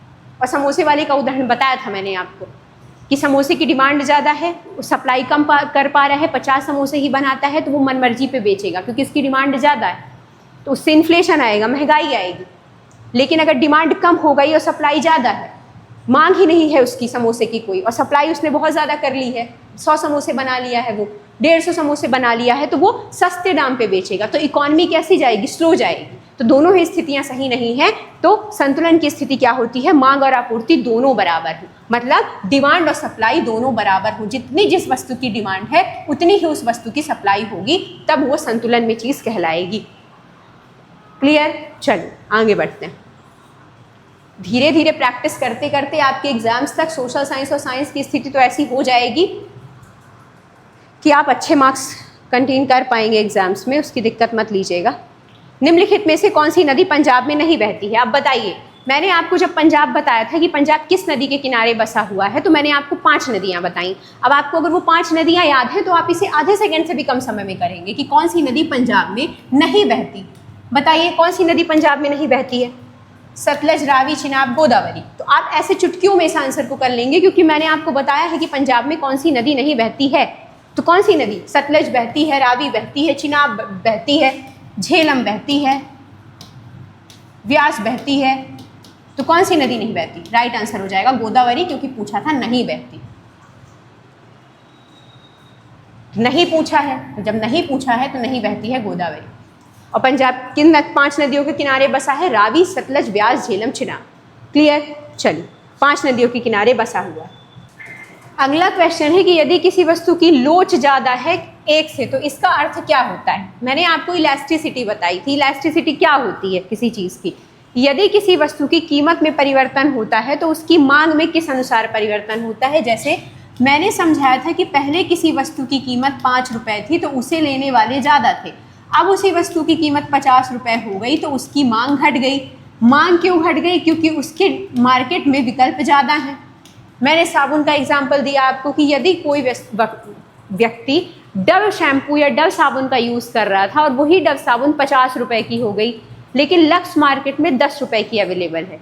और समोसे वाले का उदाहरण बताया था मैंने आपको कि समोसे की डिमांड ज़्यादा है, सप्लाई कम कर पा रहा है, 50 समोसे ही बनाता है, तो वो मनमर्जी पे बेचेगा क्योंकि इसकी डिमांड ज़्यादा है, तो उससे इन्फ्लेशन आएगा, महंगाई आएगी। लेकिन अगर डिमांड कम हो गई और सप्लाई ज़्यादा है, मांग ही नहीं है उसकी समोसे की कोई, और सप्लाई उसने बहुत ज़्यादा कर ली है, 100 समोसे बना लिया है, वो 150 समोसे बना लिया है, तो वो सस्ते दाम पे बेचेगा। तो इकॉनमी कैसी जाएगी? स्लो जाएगी। तो दोनों ही स्थितियां सही नहीं हैं। तो संतुलन की स्थिति क्या होती है? मांग और आपूर्ति दोनों बराबर हो, मतलब डिमांड और सप्लाई दोनों बराबर हो। जितनी जिस वस्तु की डिमांड है उतनी ही उस वस्तु की सप्लाई होगी, तब वो संतुलन में चीज़ कहलाएगी। क्लियर? चलो आगे बढ़ते हैं। धीरे धीरे प्रैक्टिस करते करते आपके एग्जाम्स तक सोशल साइंस और साइंस की स्थिति तो ऐसी हो जाएगी कि आप अच्छे मार्क्स कंटेन कर पाएंगे एग्जाम्स में, उसकी दिक्कत मत लीजिएगा। निम्नलिखित में से कौन सी नदी पंजाब में नहीं बहती है? आप बताइए। मैंने आपको जब पंजाब बताया था कि पंजाब किस नदी के किनारे बसा हुआ है, तो मैंने आपको 5 नदियां बताई। अब आपको अगर वो 5 नदियां याद हैं तो आप इसे आधे सेकंड से भी कम समय में करेंगे कि कौन सी नदी पंजाब में नहीं बहती। बताइए कौन सी नदी पंजाब में नहीं बहती है? सतलज, रावी, चिनाब, गोदावरी। तो आप ऐसे चुटकियों में इस आंसर को कर लेंगे, क्योंकि मैंने आपको बताया है कि पंजाब में कौन सी नदी नहीं बहती है। तो कौन सी नदी? सतलज बहती है, रावी बहती है, चिनाब बहती है, झेलम बहती है, व्यास बहती है। तो कौन सी नदी नहीं बहती? राइट आंसर हो जाएगा गोदावरी, क्योंकि पूछा था नहीं बहती। नहीं पूछा है, तो जब नहीं पूछा है तो नहीं बहती है गोदावरी। और पंजाब किन 5 नदियों के किनारे बसा है? रावी, सतलज, व्यास, झेलम, चिनाब। क्लियर? चलिए, 5 नदियों के किनारे बसा हुआ। अगला क्वेश्चन है कि यदि किसी वस्तु की लोच ज़्यादा है 1 से, तो इसका अर्थ क्या होता है? मैंने आपको इलास्टिसिटी बताई थी। इलास्टिसिटी क्या होती है किसी चीज़ की? यदि किसी वस्तु की कीमत में परिवर्तन होता है तो उसकी मांग में किस अनुसार परिवर्तन होता है? जैसे मैंने समझाया था कि पहले किसी वस्तु की कीमत 5 रुपये थी तो उसे लेने वाले ज़्यादा थे। अब उसी वस्तु की कीमत 50 रुपये हो गई तो उसकी मांग घट गई। मांग क्यों घट गई? क्योंकि उसके मार्केट में विकल्प ज़्यादा हैं। मैंने साबुन का एग्जाम्पल दिया आपको कि यदि कोई व्यक्ति डव शैम्पू या डव साबुन का यूज़ कर रहा था और वही डव साबुन 50 रुपये की हो गई, लेकिन लक्स मार्केट में 10 रुपये की अवेलेबल है,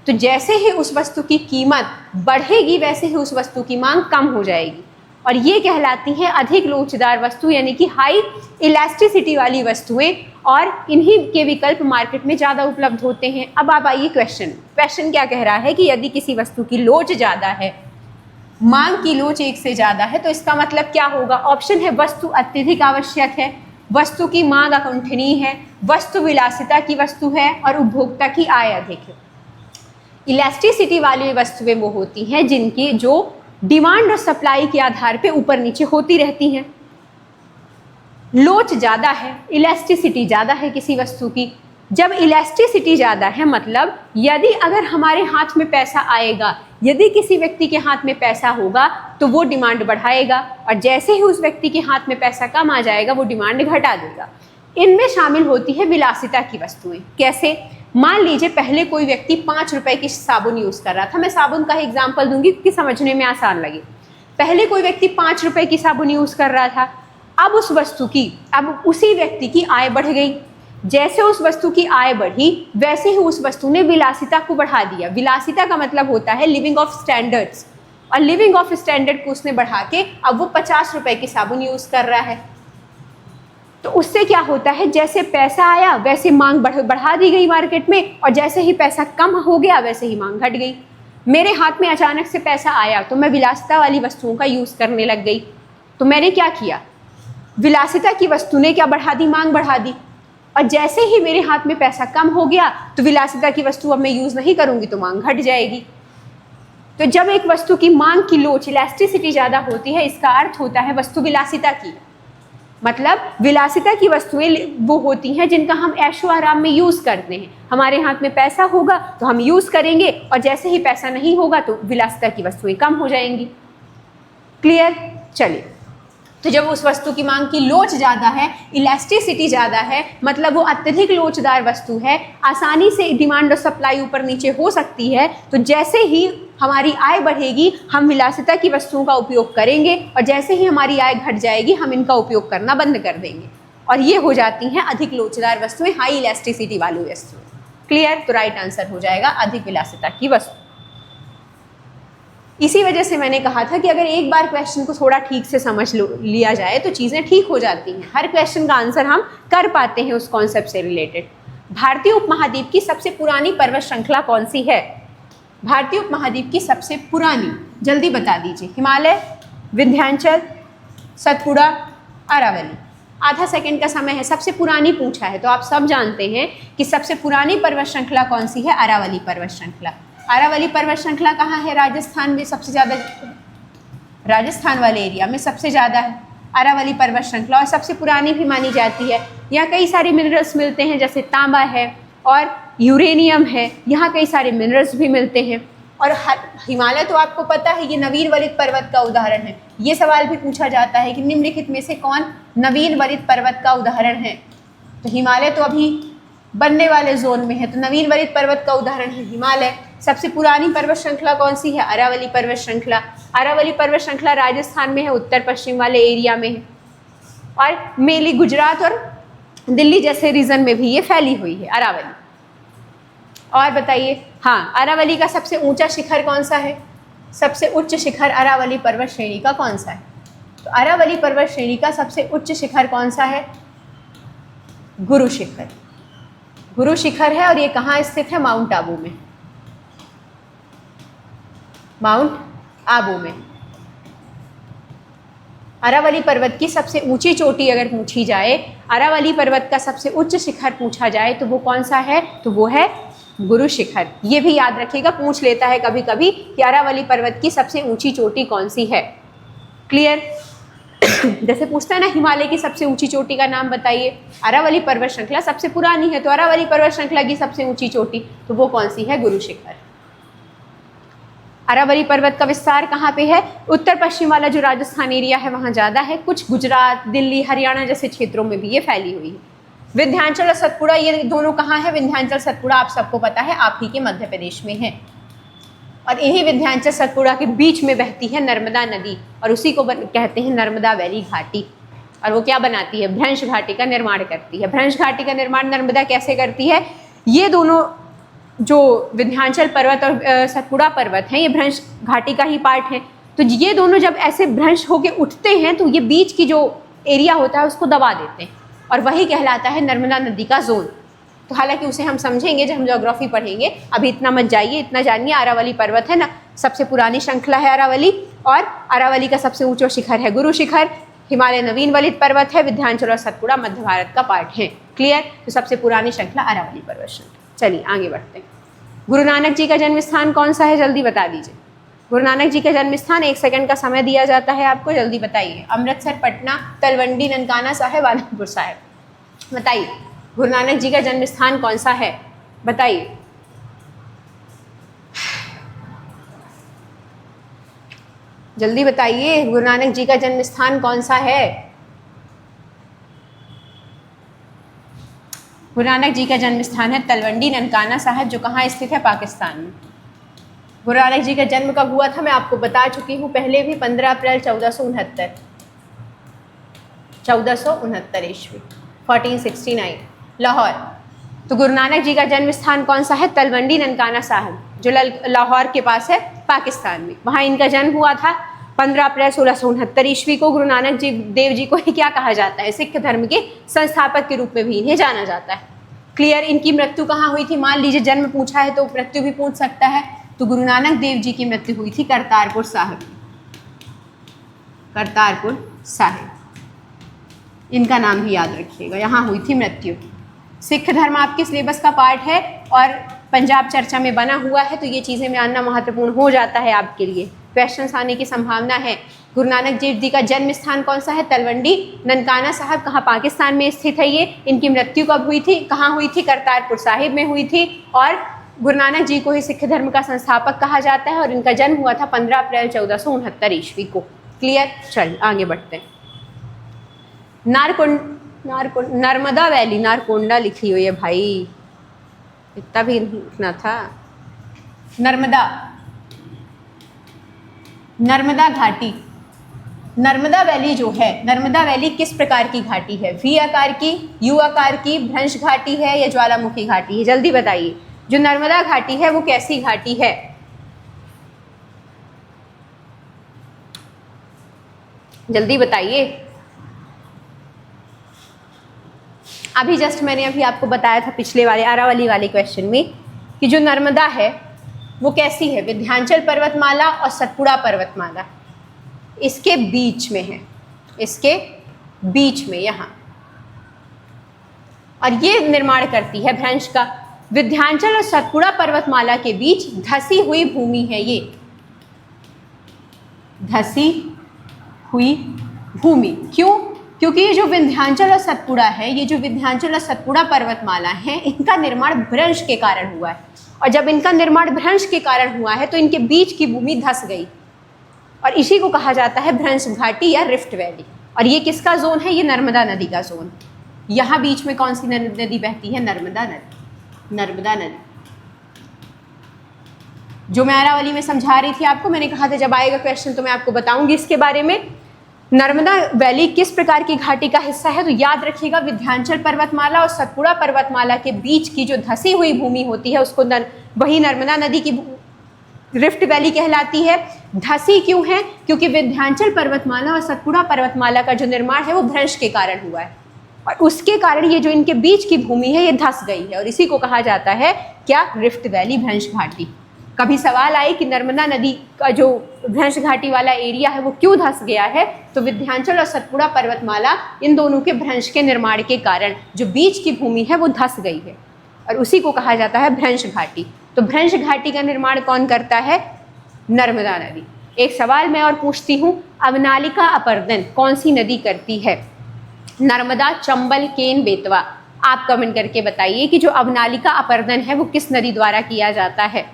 तो जैसे ही उस वस्तु की कीमत बढ़ेगी वैसे ही उस वस्तु की मांग कम हो जाएगी, और ये कहलाती है अधिक लोचदार वस्तु, यानी कि हाई इलास्टिसिटी वाली वस्तुएं, और इन्हीं के विकल्प मार्केट में ज़्यादा उपलब्ध होते हैं। अब आप आइए क्वेश्चन क्या कह रहा है कि यदि किसी वस्तु की लोच ज़्यादा है, मांग की लोच 1 से ज़्यादा है, तो इसका मतलब क्या होगा? ऑप्शन है वस्तु अत्यधिक आवश्यक है, वस्तु की मांग अकुंठनीय है, वस्तु विलासिता की वस्तु है, और उपभोक्ता की आय अधिक है। इलास्टिसिटी वाली वस्तुएं वो होती हैं जिनकी जो डिमांड और सप्लाई के आधार पे ऊपर नीचे होती रहती हैं। लोच ज़्यादा है, इलास्टिसिटी ज़्यादा है किसी वस्तु की। जब इलास्टिसिटी ज़्यादा है मतलब यदि अगर हमारे हाथ में पैसा आएगा, यदि किसी व्यक्ति के हाथ में पैसा होगा तो वो डिमांड बढ़ाएगा, और जैसे ही उस व्यक्ति के हाथ में पैसा कम आ जाएगा वो डिमांड घटा देगा। इनमें शामिल होती है विलासिता की वस्तुएं। कैसे? मान लीजिए पहले कोई व्यक्ति 5 रुपए की साबुन यूज़ कर रहा था। मैं साबुन का एग्जाम्पल दूंगी क्योंकि समझने में आसान लगे। पहले कोई व्यक्ति 5 रुपए की साबुन यूज़ कर रहा था, अब उसी व्यक्ति की आय बढ़ गई। जैसे उस वस्तु की आय बढ़ी वैसे ही उस वस्तु ने विलासिता को बढ़ा दिया। विलासिता का मतलब होता है लिविंग ऑफ स्टैंडर्ड्स, और लिविंग ऑफ स्टैंडर्ड को उसने बढ़ा के अब वो 50 रुपए की साबुन यूज़ कर रहा है। तो उससे क्या होता है, जैसे पैसा आया वैसे मांग बढ़ा दी गई मार्केट में, और जैसे ही पैसा कम हो गया वैसे ही मांग घट गई। मेरे हाथ में अचानक से पैसा आया तो मैं विलासिता वाली वस्तुओं का यूज़ करने लग गई। तो मैंने क्या किया? विलासिता की वस्तु ने क्या बढ़ा दी? मांग बढ़ा दी। और जैसे ही मेरे हाथ में पैसा कम हो गया तो विलासिता की वस्तु अब मैं यूज़ नहीं करूँगी तो मांग घट जाएगी। तो जब एक वस्तु की मांग की लोच इलास्टिसिटी ज़्यादा होती है, इसका अर्थ होता है वस्तु विलासिता की। मतलब विलासिता की वस्तुएं वो होती हैं जिनका हम ऐशो आराम में यूज़ करते हैं। हमारे हाथ में पैसा होगा तो हम यूज़ करेंगे, और जैसे ही पैसा नहीं होगा तो विलासिता की वस्तुएं कम हो जाएंगी। क्लियर? चलिए, तो जब उस वस्तु की मांग की लोच ज़्यादा है, इलास्टिसिटी ज़्यादा है, मतलब वो अत्यधिक लोचदार वस्तु है, आसानी से डिमांड और सप्लाई ऊपर नीचे हो सकती है, तो जैसे ही हमारी आय बढ़ेगी हम विलासिता की वस्तुओं का उपयोग करेंगे, और जैसे ही हमारी आय घट जाएगी हम इनका उपयोग करना बंद कर देंगे, और ये हो जाती हैं अधिक लोचदार वस्तुएं, हाई इलास्टिसिटी वाली वस्तुएं। क्लियर? तो राइट आंसर हो जाएगा अधिक विलासिता की वस्तु। इसी वजह से मैंने कहा था कि अगर एक बार क्वेश्चन को थोड़ा ठीक से समझ लिया जाए तो चीज़ें ठीक हो जाती हैं। हर क्वेश्चन का आंसर हम कर पाते हैं उस कॉन्सेप्ट से रिलेटेड। भारतीय उपमहाद्वीप की सबसे पुरानी पर्वत श्रृंखला कौन सी है? भारतीय उपमहाद्वीप की सबसे पुरानी, जल्दी बता दीजिए। हिमालय, विंध्याचल, सतपुड़ा, अरावली। आधा सेकंड का समय है। सबसे पुरानी पूछा है तो आप सब जानते हैं कि सबसे पुरानी पर्वत श्रृंखला कौन सी है? अरावली पर्वत श्रृंखला। अरावली पर्वत श्रृंखला कहाँ है? राजस्थान में सबसे ज़्यादा, राजस्थान वाले एरिया में सबसे ज़्यादा है अरावली पर्वत श्रृंखला, और सबसे पुरानी भी मानी जाती है। यहाँ कई सारे मिनरल्स मिलते हैं, जैसे तांबा है और यूरेनियम है। यहाँ कई सारे मिनरल्स भी मिलते हैं। और हिमालय तो आपको पता है ये नवीन वरित पर्वत का उदाहरण है। ये सवाल भी पूछा जाता है कि निम्नलिखित में से कौन नवीन वरित पर्वत का उदाहरण है? तो हिमालय तो अभी बनने वाले जोन में है, तो नवीन वरित पर्वत का उदाहरण है हिमालय। सबसे पुरानी पर्वत श्रृंखला कौन सी है? अरावली पर्वत श्रृंखला। अरावली पर्वत श्रृंखला राजस्थान में है, उत्तर पश्चिम वाले एरिया में है, और मेनली गुजरात और दिल्ली जैसे रीजन में भी ये फैली हुई है अरावली। और बताइए, हाँ, अरावली का सबसे ऊंचा शिखर कौन सा है? सबसे उच्च शिखर अरावली पर्वत श्रेणी का कौन सा है? तो अरावली पर्वत श्रेणी का सबसे उच्च शिखर कौन सा है? गुरु शिखर। गुरु शिखर है और ये कहाँ स्थित है? माउंट आबू में। माउंट आबू में। अरावली पर्वत की सबसे ऊंची चोटी अगर पूछी जाए, अरावली पर्वत का सबसे उच्च शिखर पूछा जाए तो वो कौन सा है? तो वो है गुरु शिखर। ये भी याद रखिएगा, पूछ लेता है कभी कभी कि अरावली पर्वत की सबसे ऊंची चोटी कौन सी है। क्लियर? जैसे पूछता है ना हिमालय की सबसे ऊंची चोटी का नाम बताइए, अरावली पर्वत श्रृंखला सबसे पुरानी है तो अरावली पर्वत श्रृंखला की सबसे ऊंची चोटी तो वो कौन सी है? गुरु शिखर। अरावली पर्वत का विस्तार कहाँ पे है? उत्तर पश्चिम वाला जो राजस्थान एरिया है वहाँ ज़्यादा है, कुछ गुजरात, दिल्ली, हरियाणा जैसे क्षेत्रों में भी ये फैली हुई है। विंध्याचल और सतपुड़ा ये दोनों कहाँ है? विंध्याचल सतपुड़ा आप सबको पता है, आप ही के मध्य प्रदेश में है। और इन्हीं विंध्याचल सतपुड़ा के बीच में बहती है नर्मदा नदी और उसी को कहते हैं नर्मदा वैली घाटी। और वो क्या बनाती है? भ्रंश घाटी का निर्माण करती है। भ्रंश घाटी का निर्माण नर्मदा कैसे करती है? ये दोनों जो विंध्याचल पर्वत और सतपुड़ा पर्वत हैं ये भ्रंश घाटी का ही पार्ट है। तो ये दोनों जब ऐसे भ्रंश होके उठते हैं तो ये बीच की जो एरिया होता है उसको दबा देते हैं और वही कहलाता है नर्मदा नदी का जोन। तो हालांकि उसे हम समझेंगे जब हम ज्योग्राफी पढ़ेंगे, अभी इतना मत जाइए, इतना जानिए। अरावली पर्वत है ना, सबसे पुरानी श्रृंखला है अरावली, और अरावली का सबसे ऊंचा शिखर है गुरु शिखर। हिमालय नवीन वलित पर्वत है, विंध्याचल और सतपुड़ा मध्य भारत का पार्ट है। क्लियर? तो सबसे पुरानी श्रृंखला अरावली पर्वत श्रृंखला। चलिए आगे बढ़ते हैं। गुरु नानक जी का जन्म स्थान कौन सा है? जल्दी बता दीजिए। गुरु नानक जी का जन्म स्थान, 1 सेकंड का समय दिया जाता है आपको, जल्दी बताइए। अमृतसर, पटना, तलवंडी, ननकाना साहिब, आनंदपुर साहिब। बताइए गुरु नानक जी का जन्म स्थान कौन सा है? बताइए। जल्दी बताइए, गुरु नानक जी का जन्म स्थान कौन सा है? गुरु नानक जी का जन्म स्थान है तलवंडी, ननकाना साहिब, जो कहाँ स्थित है? पाकिस्तान में। गुरु नानक जी का जन्म कब हुआ था? मैं आपको बता चुकी हूँ पहले भी, 15 अप्रैल 1469 ईस्वी, 1469, लाहौर। तो गुरु नानक जी का जन्म स्थान कौन सा है? तलवंडी, ननकाना साहिब, जो लाहौर के पास है पाकिस्तान में। वहाँ इनका जन्म हुआ था 15 अप्रैल 1669 ईस्वी को। गुरु नानक जी देव जी को ही क्या कहा जाता है? सिख धर्म के संस्थापक के रूप में भी इन्हें जाना जाता है। क्लियर? इनकी मृत्यु कहाँ हुई थी? मान लीजिए जन्म पूछा है तो मृत्यु भी पूछ सकता है। तो गुरु नानक देव जी की मृत्यु हुई थी करतारपुर साहिब। करतारपुर साहिब, इनका नाम भी याद रखिएगा, यहाँ हुई थी मृत्यु। सिख धर्म आपके सिलेबस का पार्ट है और पंजाब चर्चा में बना हुआ है, तो ये चीज़ें में आना महत्वपूर्ण हो जाता है आपके लिए, क्वेश्चंस आने की संभावना है। गुरु नानक देव जी का जन्म स्थान कौन सा है? तलवंडी, ननकाना साहिब, कहाँ? पाकिस्तान में स्थित है ये। इनकी मृत्यु कब हुई थी? कहाँ हुई थी? करतारपुर साहिब में हुई थी। और गुरु नानक जी को ही सिख धर्म का संस्थापक कहा जाता है और इनका जन्म हुआ था 15 अप्रैल 1469 ईस्वी को। क्लियर? चलिए आगे बढ़ते हैं। नर्मदा वैली, नारकोंडा लिखी हुई है भाई, इतना भी लिखना था। नर्मदा घाटी, नर्मदा वैली जो है, नर्मदा वैली किस प्रकार की घाटी है? वी आकार की, यू आकार की, भ्रंश घाटी है या ज्वालामुखी घाटी है? जल्दी बताइए। जो नर्मदा घाटी है वो कैसी घाटी है? जल्दी बताइए। अभी जस्ट मैंने अभी आपको बताया था पिछले वाले अरावली वाले क्वेश्चन में कि जो नर्मदा है वो कैसी है? विंध्याचल पर्वतमाला और सतपुड़ा पर्वतमाला इसके बीच में है, इसके बीच में यहाँ, और ये निर्माण करती है भ्रंश का। विंध्याचल और सतपुड़ा पर्वतमाला के बीच धसी हुई भूमि है ये, धसी हुई भूमि। क्यों? क्योंकि ये जो विंध्याचल और सतपुड़ा है, ये जो विंध्याचल और सतपुड़ा पर्वतमाला है, इनका निर्माण भ्रंश के कारण हुआ है, और जब इनका निर्माण भ्रंश के कारण हुआ है तो इनके बीच की भूमि धस गई और इसी को कहा जाता है भ्रंश घाटी या रिफ्ट वैली। और ये किसका जोन है? ये नर्मदा नदी का जोन। यहाँ बीच में कौन सी नदी बहती है? नर्मदा नदी। नर्मदा नदी जो मैं अरावली में समझा रही थी आपको, मैंने कहा था जब आएगा क्वेश्चन तो मैं आपको बताऊंगी इसके बारे में। नर्मदा वैली किस प्रकार की घाटी का हिस्सा है? तो याद रखिएगा विंध्याचल पर्वतमाला और सतपुड़ा पर्वतमाला के बीच की जो धसी हुई भूमि होती है उसको वही नर्मदा नदी की रिफ्ट वैली कहलाती है। धसी क्यों है? क्योंकि विंध्याचल पर्वतमाला और सतपुड़ा पर्वतमाला का जो निर्माण है वो भ्रंश के कारण हुआ है और उसके कारण ये जो इनके बीच की भूमि है ये धस गई है और इसी को कहा जाता है क्या? रिफ्ट वैली भ्रंश घाटी। कभी सवाल आए कि नर्मदा नदी का जो भ्रंश घाटी वाला एरिया है वो क्यों धस गया है? तो विंध्याचल और सतपुड़ा पर्वतमाला इन दोनों के भ्रंश के निर्माण के कारण जो बीच की भूमि है वो धस गई है और उसी को कहा जाता है भ्रंश घाटी। तो भ्रंश घाटी का निर्माण कौन करता है? नर्मदा नदी। एक सवाल मैं और पूछती हूँ, अवनालिका अपर्दन कौन सी नदी करती है? नर्मदा, चंबल, केन, बेतवा। आप कमेंट करके बताइए कि जो अवनालिका अपर्दन है वो किस नदी द्वारा किया जाता है?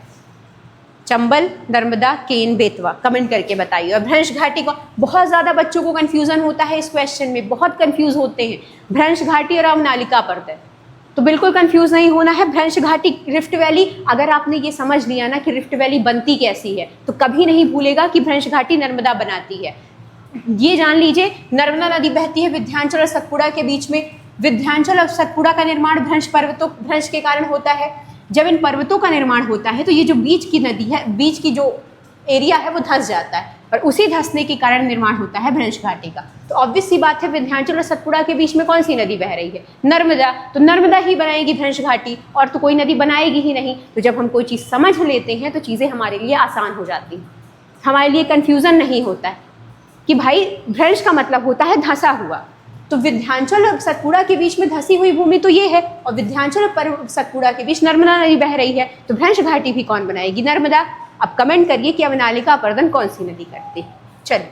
चंबल, नर्मदा, केन, बेतवा। कमेंट करके बताइए। और भ्रंश घाटी को बहुत ज़्यादा बच्चों को कन्फ्यूज़न होता है इस क्वेश्चन में, बहुत कन्फ्यूज़ होते हैं भ्रंश घाटी और अवनालिका अपर्दन। तो बिल्कुल कंफ्यूज नहीं होना है। भ्रंश घाटी रिफ्ट वैली, अगर आपने ये समझ लिया ना कि रिफ्ट वैली बनती कैसी है तो कभी नहीं भूलेगा कि भ्रंश घाटी नर्मदा बनाती है। ये जान लीजिए नर्मदा नदी बहती है विंध्याचल और सतपुड़ा के बीच में। विंध्याचल और सतपुड़ा का निर्माण भ्रंश के कारण होता है। जब इन पर्वतों का निर्माण होता है तो ये जो बीच की नदी है, बीच की जो एरिया है वो धंस जाता है और उसी धंसने के कारण निर्माण होता है भ्रंश घाटी का। तो ऑब्वियस सी बात है विंध्याचल और सतपुड़ा के बीच में कौन सी नदी बह रही है? नर्मदा। तो नर्मदा ही बनाएगी भ्रंश घाटी और तो कोई नदी बनाएगी ही नहीं। तो जब हम कोई चीज़ समझ लेते हैं तो चीज़ें हमारे लिए आसान हो जाती हैं, हमारे लिए कन्फ्यूज़न नहीं होता है कि भाई भ्रंश का मतलब होता है धंसा हुआ। तो विंध्याचल और सतपुड़ा के बीच में धंसी हुई भूमि तो ये है और विंध्याचल और सतपुड़ा के बीच नर्मदा नदी बह रही है। तो भ्रंश घाटी भी कौन बनाएगी? नर्मदा। अब कमेंट करिए कि अवनालिका अपर्दन कौन सी नदी करती है। चलिए,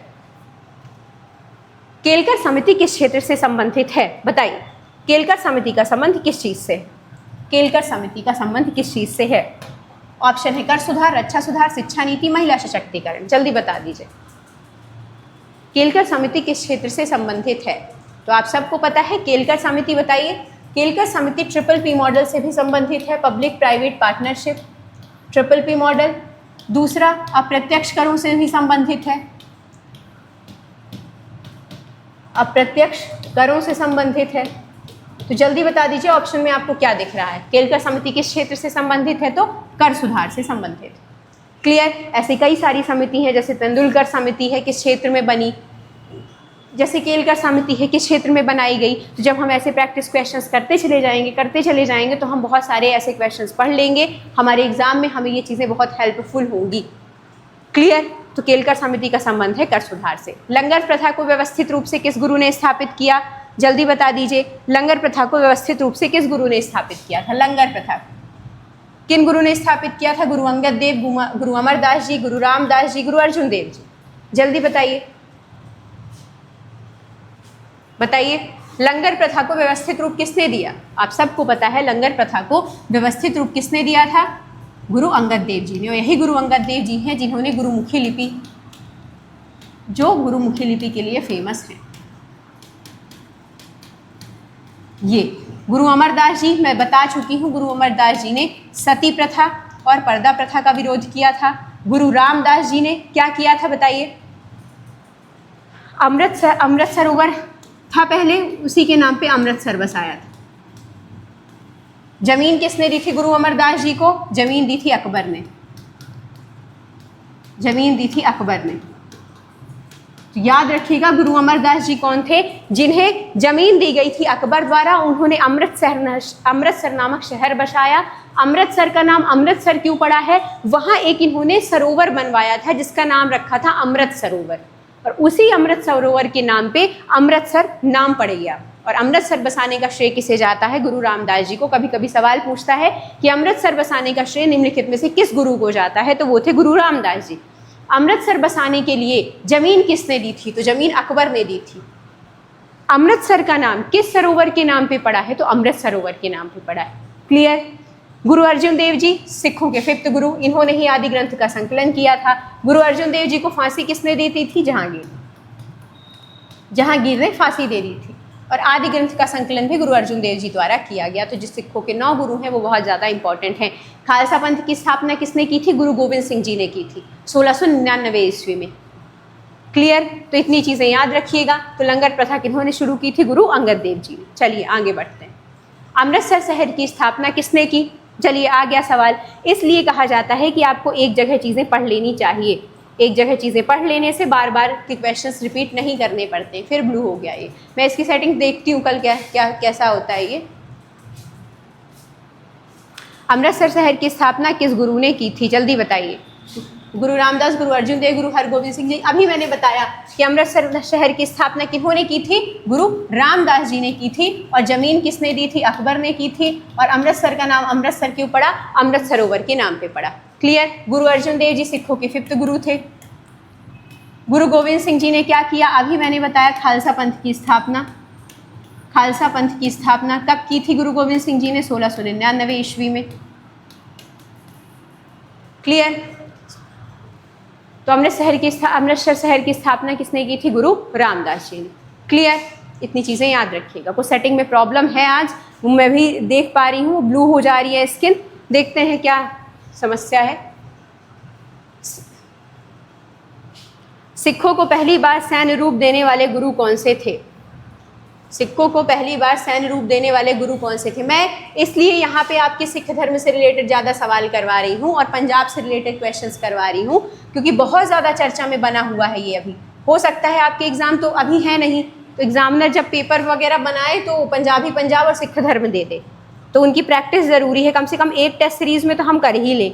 केलकर समिति किस क्षेत्र से संबंधित है? बताइए, केलकर समिति का संबंध किस चीज से? केलकर समिति का संबंध किस चीज से है? ऑप्शन है कर सुधार, रक्षा सुधार, शिक्षा नीति, महिला सशक्तिकरण। जल्दी बता दीजिए, केलकर समिति किस क्षेत्र से संबंधित है? तो आप सबको पता है केलकर समिति, बताइए। केलकर समिति PPP मॉडल से भी संबंधित है, public private partnership, PPP model. दूसरा, अप्रत्यक्ष करों से भी संबंधित है, अप्रत्यक्ष करों से संबंधित है। तो जल्दी बता दीजिए ऑप्शन में आपको क्या दिख रहा है? केलकर समिति किस क्षेत्र से संबंधित है? तो कर सुधार से संबंधित। क्लियर? ऐसी कई सारी समिति हैं, जैसे तेंदुलकर समिति है, किस क्षेत्र में बनी, जैसे केलकर समिति है किस क्षेत्र में बनाई गई। तो जब हम ऐसे प्रैक्टिस क्वेश्चंस करते चले जाएंगे तो हम बहुत सारे ऐसे क्वेश्चंस पढ़ लेंगे, हमारे एग्जाम में हमें ये चीज़ें बहुत हेल्पफुल होंगी। क्लियर? तो केलकर समिति का संबंध है कर सुधार से। लंगर प्रथा को व्यवस्थित रूप से किस गुरु ने स्थापित किया? जल्दी बता दीजिए, लंगर प्रथा को व्यवस्थित रूप से किस गुरु ने स्थापित किया था? लंगर प्रथा किन गुरु ने स्थापित किया था? गुरु अंगद देव, गुरु अमरदास जी, गुरु रामदास जी, गुरु अर्जुन देव जी। जल्दी बताइए, बताइए लंगर प्रथा को व्यवस्थित रूप किसने दिया? आप सबको पता है लंगर प्रथा को व्यवस्थित रूप किसने दिया था? गुरु अंगद देव जी ने। और यही गुरु अंगद देव जी हैं जिन्होंने गुरुमुखी लिपि, जो गुरुमुखी लिपि के लिए फेमस है, ये गुरु अमरदास जी, मैं बता चुकी हूँ, गुरु अमरदास जी ने सती प्रथा और पर्दा प्रथा का विरोध किया था। गुरु रामदास जी ने क्या किया था? बताइए। अमृत सरोवर था पहले, उसी के नाम पे अमृतसर बसाया था। जमीन किसने दी थी गुरु अमरदास जी को? जमीन दी थी अकबर ने, जमीन दी थी अकबर ने। तो याद रखिएगा गुरु अमरदास जी कौन थे? जिन्हें जमीन दी गई थी अकबर द्वारा। उन्होंने अमृतसर नामक शहर बसाया। अमृतसर का नाम अमृतसर क्यों पड़ा है? वहाँ एक इन्होंने सरोवर बनवाया था जिसका नाम रखा था अमृत सरोवर, और उसी अमृत सरोवर के नाम पे अमृतसर नाम पड़ गया। और अमृतसर बसाने का श्रेय किसे जाता है? गुरु रामदास जी को। कभी कभी सवाल पूछता है कि अमृतसर बसाने का श्रेय निम्नलिखित में से किस गुरु को जाता है? तो वो थे गुरु रामदास जी। अमृतसर बसाने के लिए जमीन किसने दी थी? तो जमीन अकबर ने दी थी। अमृतसर का नाम किस सरोवर के नाम पे पड़ा है? तो अमृत सरोवर के नाम पे पड़ा है। क्लियर? गुरु अर्जुन देव जी सिखों के 5th गुरु, इन्होंने ही आदि ग्रंथ का संकलन किया था। गुरु अर्जुन देव जी को फांसी किसने दी थी? जहांगीर, जहांगीर ने फांसी दे दी थी। और आदि ग्रंथ का संकलन भी गुरु अर्जुन देव जी द्वारा किया गया। तो जिस सिखों के 9 गुरु हैं वो बहुत ज़्यादा इंपॉर्टेंट हैं। खालसा पंथ की स्थापना किसने की थी? गुरु गोविंद सिंह जी ने की थी 1699 ईस्वी में। क्लियर? तो इतनी चीज़ें याद रखिएगा। तो लंगर प्रथा किन्होंने शुरू की थी? गुरु अंगद देव जी ने। चलिए आगे बढ़ते हैं। अमृतसर शहर की स्थापना किसने की? चलिए आ गया सवाल। इसलिए कहा जाता है कि आपको एक जगह चीज़ें पढ़ लेनी चाहिए। एक जगह चीज़ें पढ़ लेने से बार बार के क्वेश्चंस रिपीट नहीं करने पड़ते। फिर ब्लू हो गया ये। मैं इसकी सेटिंग देखती हूँ कल कैसा होता है ये। अमृतसर शहर की स्थापना किस गुरु ने की थी? जल्दी बताइए। गुरु रामदास, गुरु अर्जुन देव, गुरु हरगोविंद सिंह जी। अभी मैंने बताया कि अमृतसर शहर की स्थापना किन्होंने की थी? गुरु रामदास जी ने की थी। और जमीन किसने दी थी? अकबर ने की थी। और अमृतसर का नाम अमृतसर क्यों पड़ा? अमृत सरोवर के नाम पे पड़ा। क्लियर? गुरु अर्जुन देव जी सिखों के 5th गुरु थे। गुरु गोविंद सिंह जी ने क्या किया? अभी मैंने बताया खालसा पंथ की स्थापना। खालसा पंथ की स्थापना कब की थी गुरु गोविंद सिंह जी ने? 1699 ईस्वी में। क्लियर? तो अमृतसर शहर की स्थापना किसने की थी? गुरु रामदास जी ने। क्लियर? इतनी चीज़ें याद रखिएगा। कुछ सेटिंग में प्रॉब्लम है आज, मैं भी देख पा रही हूँ। ब्लू हो जा रही है स्किन। देखते हैं क्या समस्या है। सिखों को पहली बार सैन्य रूप देने वाले गुरु कौन से थे? सिखों को पहली बार सैन्य रूप देने वाले गुरु कौन से थे? मैं इसलिए यहाँ पे आपके सिख धर्म से रिलेटेड ज़्यादा सवाल करवा रही हूँ और पंजाब से रिलेटेड क्वेश्चंस करवा रही हूँ, क्योंकि बहुत ज़्यादा चर्चा में बना हुआ है ये। अभी हो सकता है आपके एग्ज़ाम तो अभी है नहीं, तो एग्जामिनर जब पेपर वगैरह बनाए तो पंजाबी पंजाब और सिख धर्म दे दे, तो उनकी प्रैक्टिस ज़रूरी है। कम से कम एक टेस्ट सीरीज़ में तो हम कर ही लें।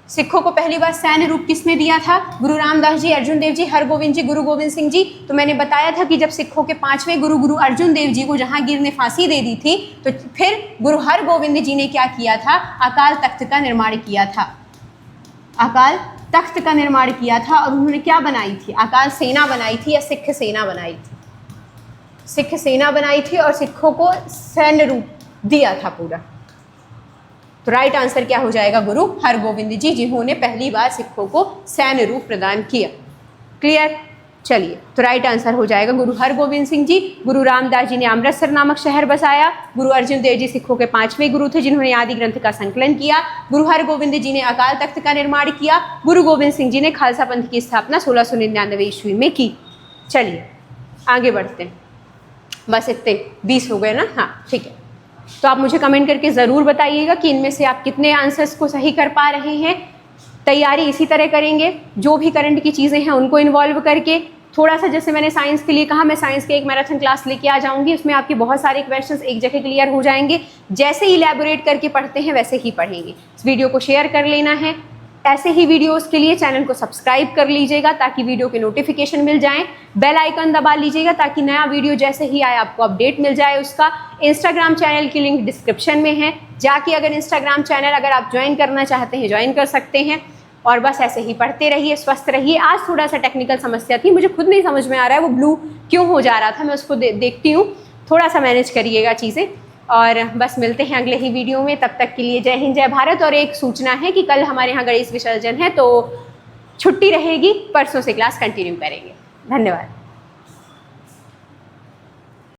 सिखों को पहली बार सैन्य रूप किसने दिया था? गुरु रामदास जी, अर्जुन देव जी, हरगोविंद जी, गुरु गोविंद सिंह जी। तो मैंने बताया था कि जब सिखों के 5वें गुरु अर्जुन देव जी को जहांगीर ने फांसी दे दी थी, तो फिर गुरु हरगोविंद जी ने क्या किया था? अकाल तख्त का निर्माण किया था। अकाल तख्त का निर्माण किया था। और उन्होंने क्या बनाई थी? अकाल सेना बनाई थी या सिख सेना बनाई थी? सिख सेना बनाई थी और सिखों को सैन्य रूप दिया था पूरा। तो राइट आंसर क्या हो जाएगा? गुरु हरगोविंद जी, जिन्होंने पहली बार सिखों को सैन्य रूप प्रदान किया। क्लियर? चलिए, तो राइट आंसर हो जाएगा गुरु हरगोविंद सिंह जी। गुरु रामदास जी ने अमृतसर नामक शहर बसाया। गुरु अर्जुन देव जी सिखों के 5वें गुरु थे, जिन्होंने आदि ग्रंथ का संकलन किया। गुरु हरगोविंद जी ने अकाल तख्त का निर्माण किया। गुरु गोविंद सिंह जी ने खालसा पंथ की स्थापना 1699 ईस्वी में की। चलिए आगे बढ़ते हैं। बस इतने 20 हो गए ना? हाँ ठीक है। तो आप मुझे कमेंट करके ज़रूर बताइएगा कि इनमें से आप कितने आंसर्स को सही कर पा रहे हैं। तैयारी इसी तरह करेंगे, जो भी करंट की चीज़ें हैं उनको इन्वॉल्व करके। थोड़ा सा जैसे मैंने साइंस के लिए कहा, मैं साइंस के एक मैराथन क्लास लेके आ जाऊंगी, उसमें आपके बहुत सारे क्वेश्चंस एक जगह क्लियर हो जाएंगे। जैसे ही इलैबोरेट करके पढ़ते हैं वैसे ही पढ़ेंगे। इस वीडियो को शेयर कर लेना है। ऐसे ही वीडियोस के लिए चैनल को सब्सक्राइब कर लीजिएगा ताकि वीडियो के नोटिफिकेशन मिल जाएं। बेल आइकन दबा लीजिएगा ताकि नया वीडियो जैसे ही आए आपको अपडेट मिल जाए उसका। इंस्टाग्राम चैनल की लिंक डिस्क्रिप्शन में है, जाके अगर इंस्टाग्राम चैनल अगर आप ज्वाइन करना चाहते हैं ज्वाइन कर सकते हैं। और बस ऐसे ही पढ़ते रहिए, स्वस्थ रहिए। आज थोड़ा सा टेक्निकल समस्या थी, मुझे खुद नहीं समझ में आ रहा है वो ब्लू क्यों हो जा रहा था, मैं उसको देखती हूँ। थोड़ा सा मैनेज करिएगा चीज़ें। और बस मिलते हैं अगले ही वीडियो में। तब तक के लिए जय हिंद जय भारत। और एक सूचना है कि कल हमारे यहाँ गणेश विसर्जन है तो छुट्टी रहेगी, परसों से क्लास कंटिन्यू करेंगे। धन्यवाद।